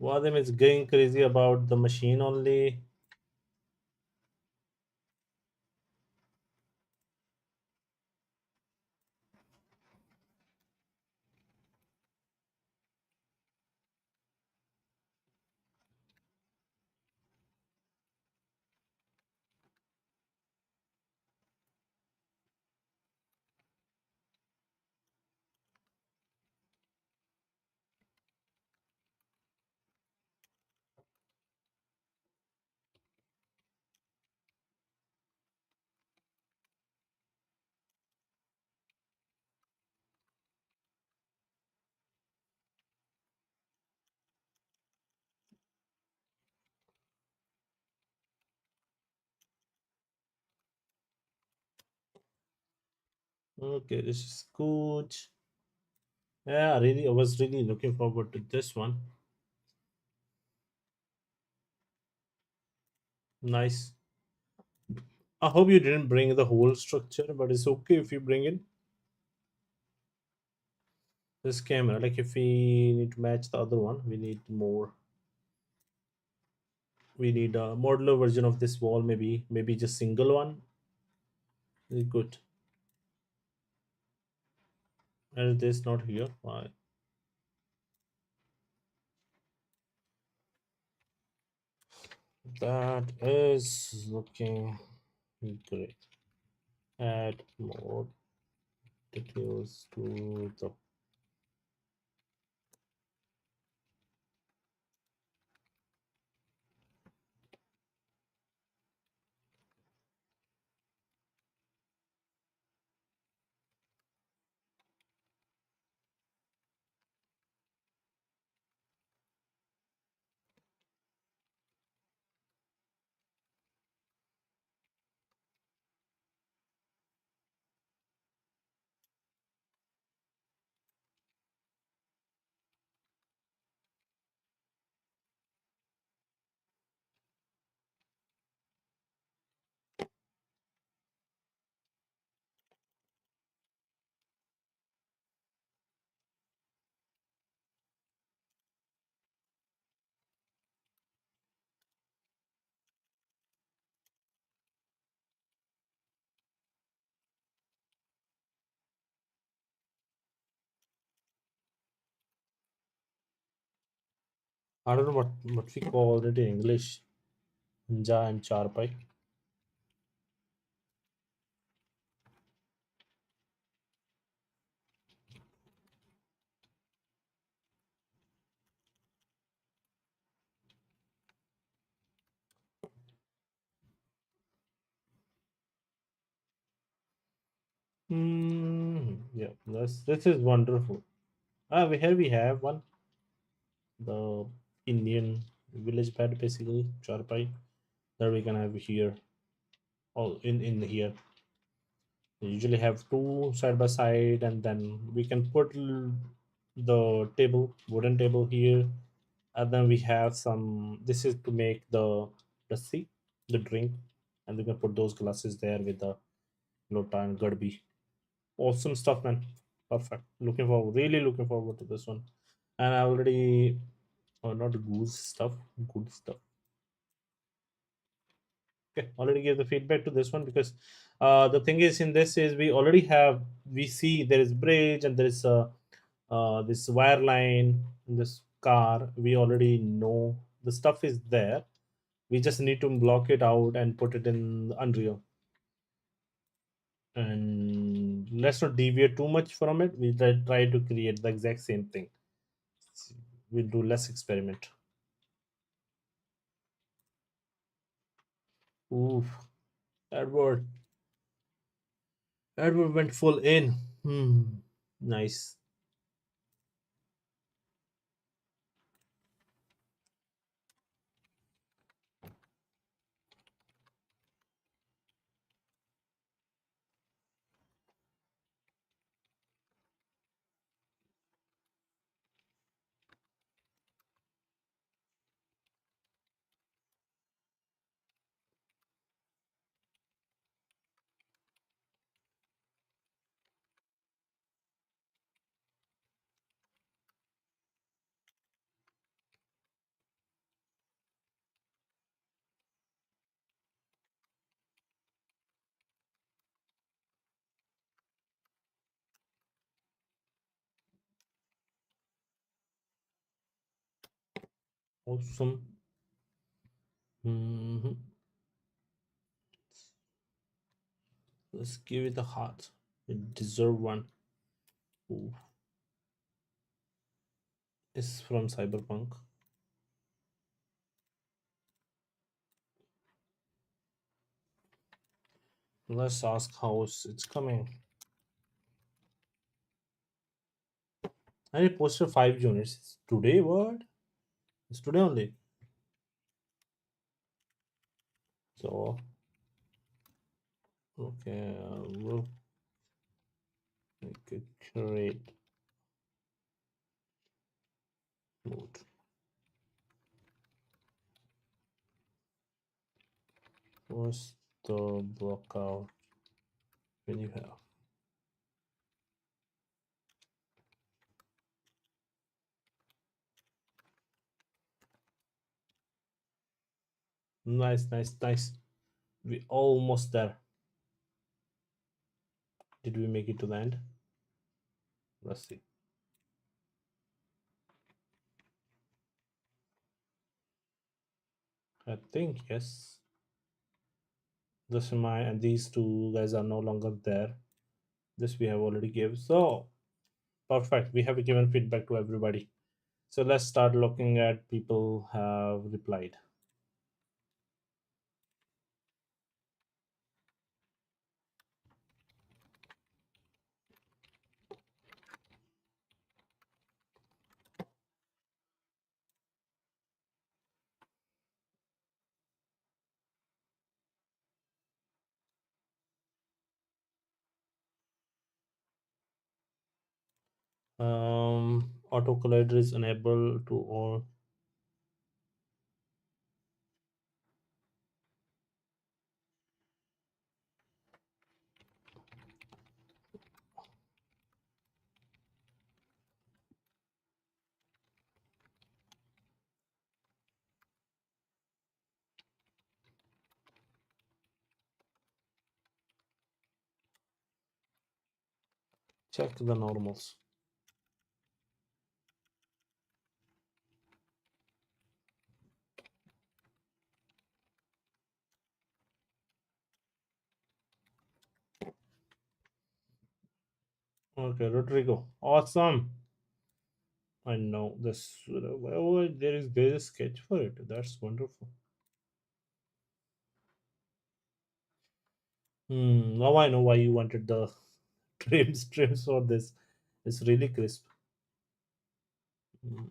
Vadim is going crazy about the machine only. Okay, this is good. Yeah, really, I was really looking forward to this one. Nice. I hope you didn't bring the whole structure, but it's okay if you bring it. This camera, like if we need to match the other one, we need more. We need a modular version of this wall, maybe just single one. Good. And this not here. Why? That is looking great. Add more details to the. I don't know what we call it in English. Ja and charpai. Yeah, this is wonderful. Here we have one, the Indian village bed, basically charpai that we can have here. Oh, in here we usually have two side by side, and then we can put the wooden table here, and then we have some. This is to make the lassi, the drink, and we can put those glasses there with the lota and gadbi. Awesome stuff, man. Perfect. Really looking forward to this one. And I already, oh, not goose stuff, good stuff. Okay, already gave the feedback to this one because the thing is in this is we see there is bridge and there is this wire line in this car. We already know the stuff is there. We just need to block it out and put it in Unreal. And let's not deviate too much from it. We try to create the exact same thing. We'll do less experiment. Ooh, Edward. Edward went full in. Nice. Awesome. Mhm. Let's give it a heart. It deserve one. Ooh. It's from Cyberpunk. Let's ask how it's coming. I posted 5 units. It's today. What? It's today only. So okay, we'll make it create mode. What's the blockout when you have? Nice, nice, nice. We almost there. Did we make it to the end? Let's see. I think yes. This is my and these two guys are no longer there. This we have already give. So perfect. We have given feedback to everybody. So let's start looking at people have replied. Auto collider is unable to all. Check the normals. Okay, Rodrigo. Awesome. I know this. Oh, there is a sketch for it. That's wonderful. Now I know why you wanted the trims for this. It's really crisp. Hmm.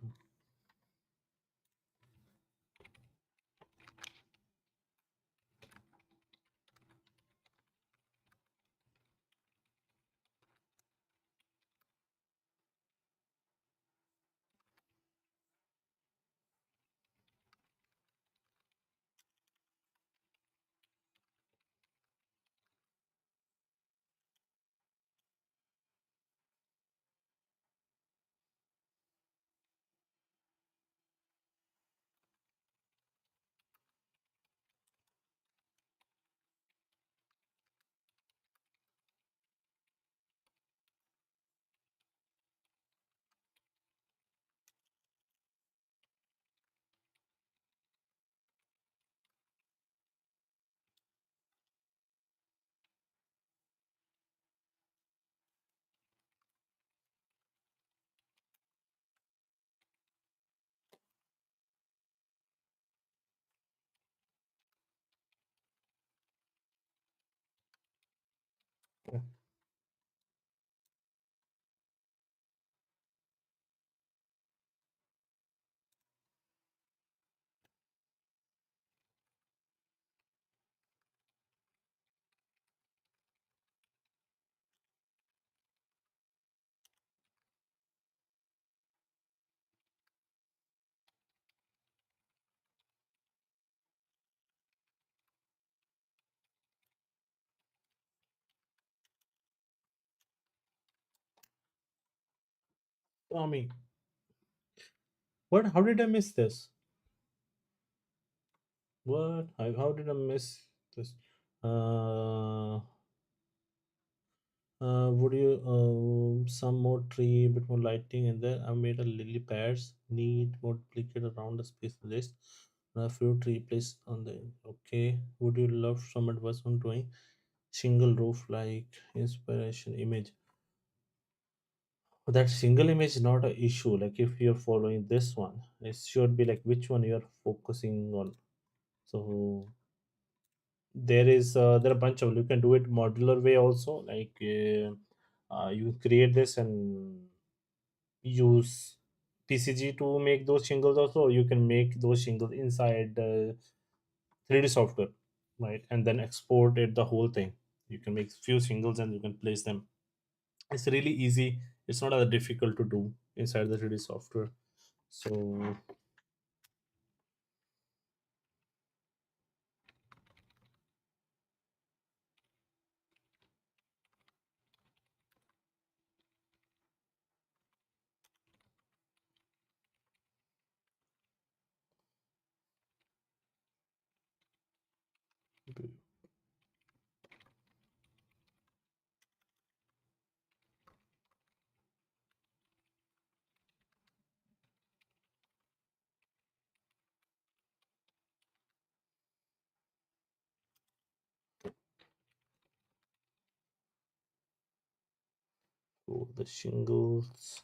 Tommy, what? How did I miss this? What? How did I miss this? Uh, would you some more tree, bit more lighting, and then I made a lily pads, neat, more duplicate around the space list. A few tree placed on the okay. Would you love some advice on drawing single roof like inspiration image? That single image is not an issue. Like if you're following this one, it should be like which one you're focusing on. So there are a bunch of you can do it modular way also. Like you create this and use PCG to make those shingles also, or you can make those shingles inside 3D software, right? And then export it the whole thing. You can make few shingles and you can place them. It's really easy. It's not that difficult to do inside the 3D software. So the shingles.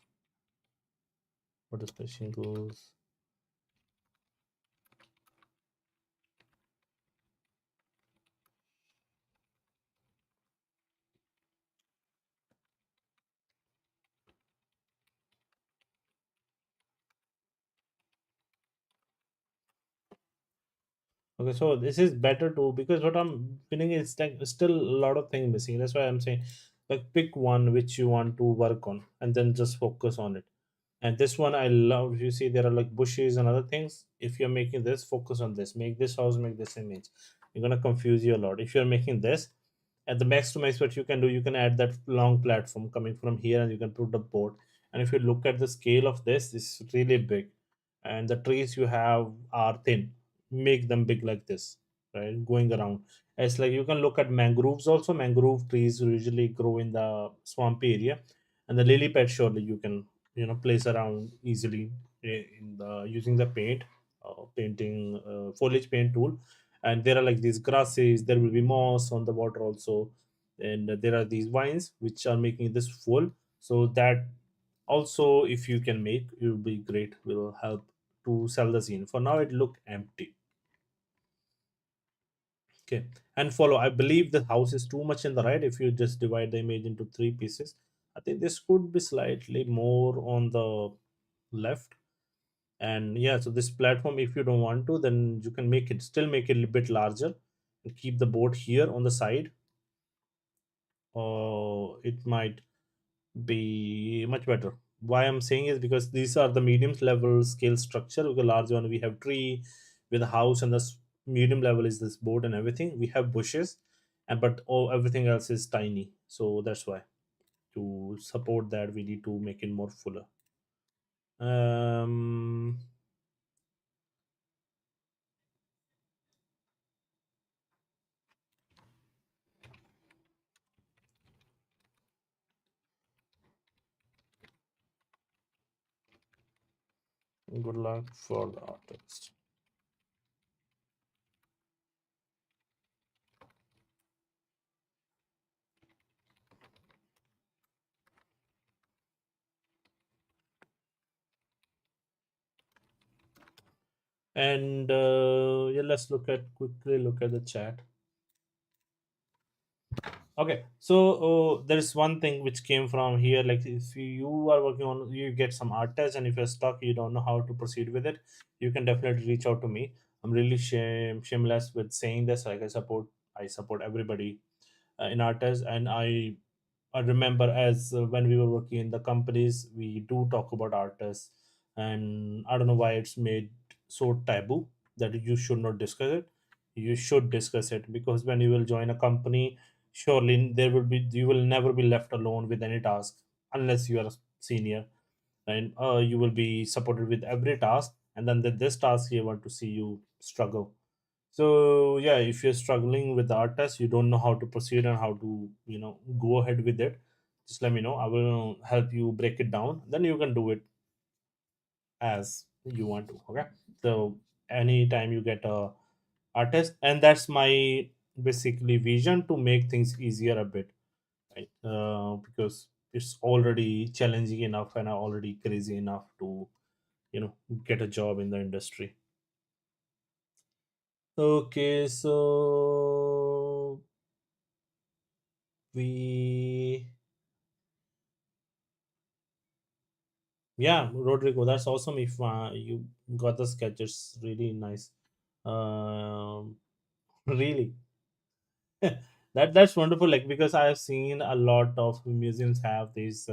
What is the shingles? Okay, so this is better too because what I'm feeling is like still a lot of things missing. That's why I'm saying like pick one which you want to work on and then just focus on it. And this one I love. You see, there are like bushes and other things. If you're making this, focus on this. Make this house, make this image. You're gonna confuse you a lot. If you're making this, at the max to max, what you can do, you can add that long platform coming from here, and you can put the board. And if you look at the scale of this is really big, and the trees you have are thin. Make them big like this, right? Going around. It's like you can look at mangroves also. Mangrove trees usually grow in the swampy area, and the lily pad surely you can place around easily in the using the painting foliage paint tool. And there are like these grasses, there will be moss on the water also, and there are these vines which are making this full. So that also, if you can make, it will be great, will help to sell the scene. For now it look empty. Okay, and follow. I believe the house is too much in the right. If you just divide the image into three pieces, I think this could be slightly more on the left. And yeah, so this platform, if you don't want to, then you can make it, still make it a bit larger and keep the boat here on the side. Or it might be much better. Why I'm saying is because these are the medium level scale structure. With the large one, we have tree with a house, and the medium level is this boat and everything. We have bushes, and but everything else is tiny. So that's why, to support that, we need to make it more fuller. Um, Good luck for the artist. And yeah, let's look at the chat. Okay, so there is one thing which came from here. Like if you are working on, you get some art test, and if you're stuck, you don't know how to proceed with it, you can definitely reach out to me. I'm really shameless with saying this. Like I support everybody in art test, and I remember as when we were working in the companies, we do talk about artists, and I don't know why it's made so taboo that you should not discuss it. You should discuss it, because when you will join a company, surely there will be, you will never be left alone with any task unless you are a senior, and you will be supported with every task. And then this task, you want to see you struggle. So yeah, if you're struggling with the art test, you don't know how to proceed and how to, go ahead with it, just let me know. I will help you break it down, then you can do it as you want to. Okay, so anytime you get a art test, and that's my basically vision, to make things easier a bit, right? Because it's already challenging enough and already crazy enough to, get a job in the industry. Okay, so we yeah, Rodrigo, that's awesome. If you got the sketches, really nice. um Really, that's wonderful, like, because I have seen a lot of museums have these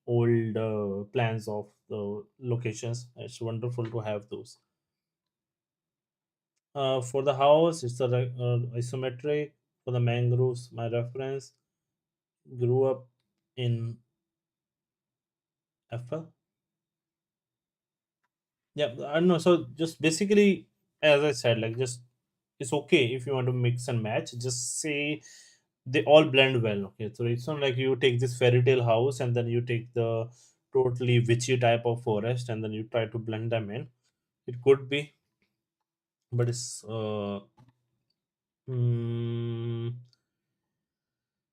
old plans of the locations. It's wonderful to have those. For the house, it's a isometric. For the mangroves, my reference, grew up in FL. Yeah, I don't know. So just basically, as I said, like, just, it's okay if you want to mix and match. Just say they all blend well. Okay, so it's not like you take this fairy tale house and then you take the totally witchy type of forest and then you try to blend them in. It could be, but it's mm,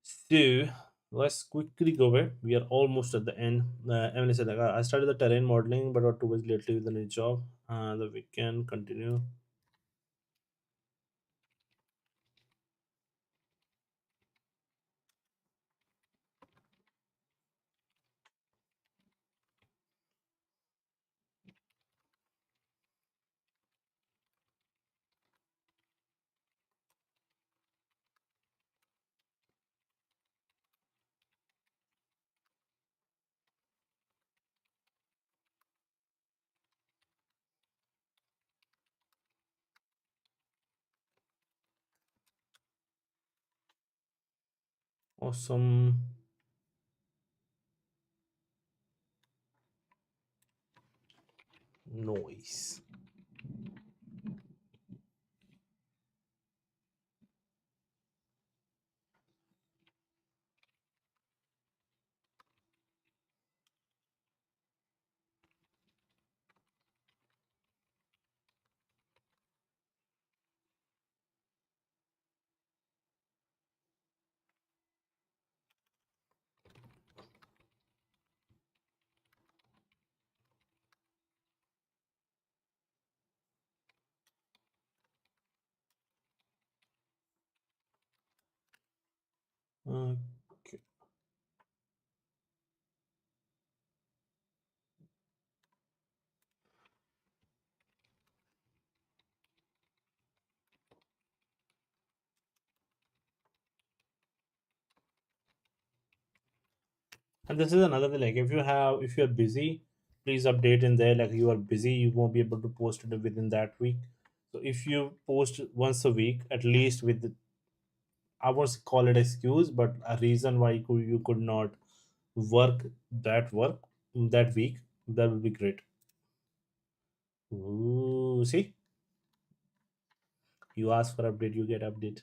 so let's quickly go away. We are almost at the end. Emily said, like, I started the terrain modeling, but got too busy lately with the new job. That we can continue. Awesome. Noise. Okay. And this is another thing, like if you're busy, please update in there, like you are busy, you won't be able to post it within that week. So if you post once a week, at least with I won't call it excuse, but a reason why you could not work that week, that would be great. Ooh, see, you ask for update, you get update.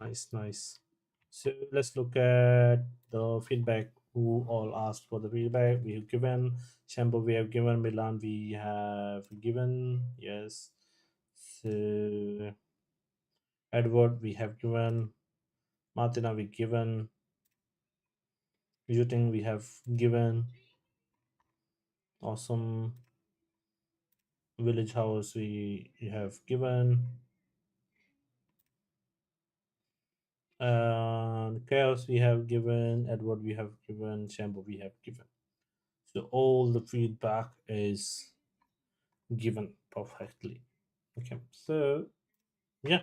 Nice, nice. So let's look at the feedback. Who all asked for the feedback? We have given Shampoo. We have given Milan. We have given, yes. So Edward, we have given Martina. We given Yuting. We have given awesome village house. We have given chaos. We have given Edward. We have given Shampoo. We have given. So all the feedback is given perfectly. Okay, so yeah,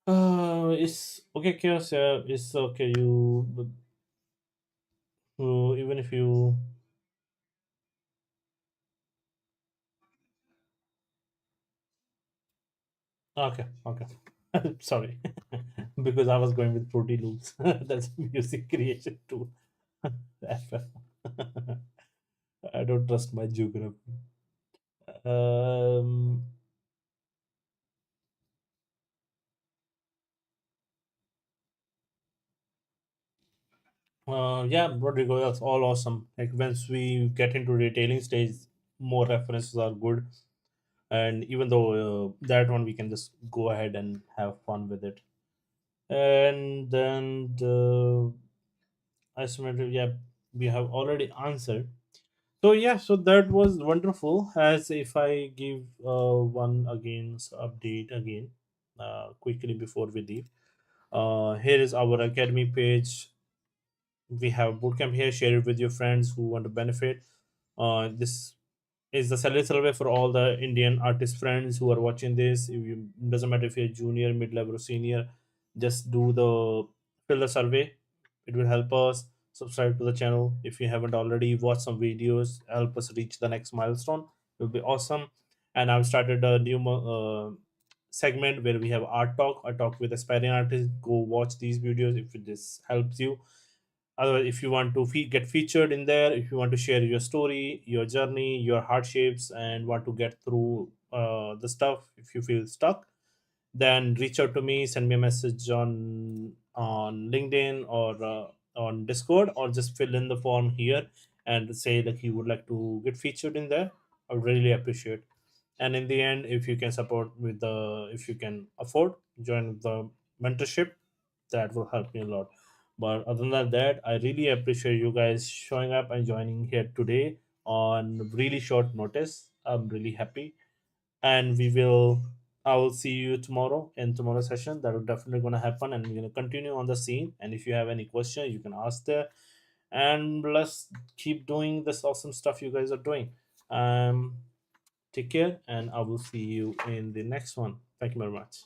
it's okay, chaos. It's okay. Even if you okay, okay. Sorry, because I was going with Fruity Loops. That's music creation too. I don't trust my geography. Um, yeah, Rodrigo, that's all awesome. Like once we get into retailing stage, more references are good, and even though that one we can just go ahead and have fun with it. And then the isometric, yeah, we have already answered. So yeah, so that was wonderful. As if I give one again update again, quickly before we leave. Here is our academy page. We have bootcamp here. Share it with your friends who want to benefit. This is the salary survey for all the Indian artist friends who are watching this. If you, doesn't matter if you're junior, mid level, or senior, just do the fill the survey. It will help us. Subscribe to the channel if you haven't already. Watch some videos. Help us reach the next milestone. It will be awesome. And I've started a new segment where we have art talk. I talk with aspiring artists. Go watch these videos if this helps you. Otherwise, if you want to get featured in there, if you want to share your story, your journey, your hardships, and want to get through the stuff, if you feel stuck, then reach out to me. Send me a message on LinkedIn or on Discord, or just fill in the form here and say that you would like to get featured in there. I would really appreciate. And in the end, if you can support with the, if you can afford, join the mentorship, that will help me a lot. But other than that, I really appreciate you guys showing up and joining here today on really short notice. I'm really happy. And I will see you tomorrow in tomorrow's session. That will definitely gonna happen, and we're gonna continue on the scene. And if you have any question, you can ask there. And let's keep doing this awesome stuff you guys are doing. Take care, and I will see you in the next one. Thank you very much.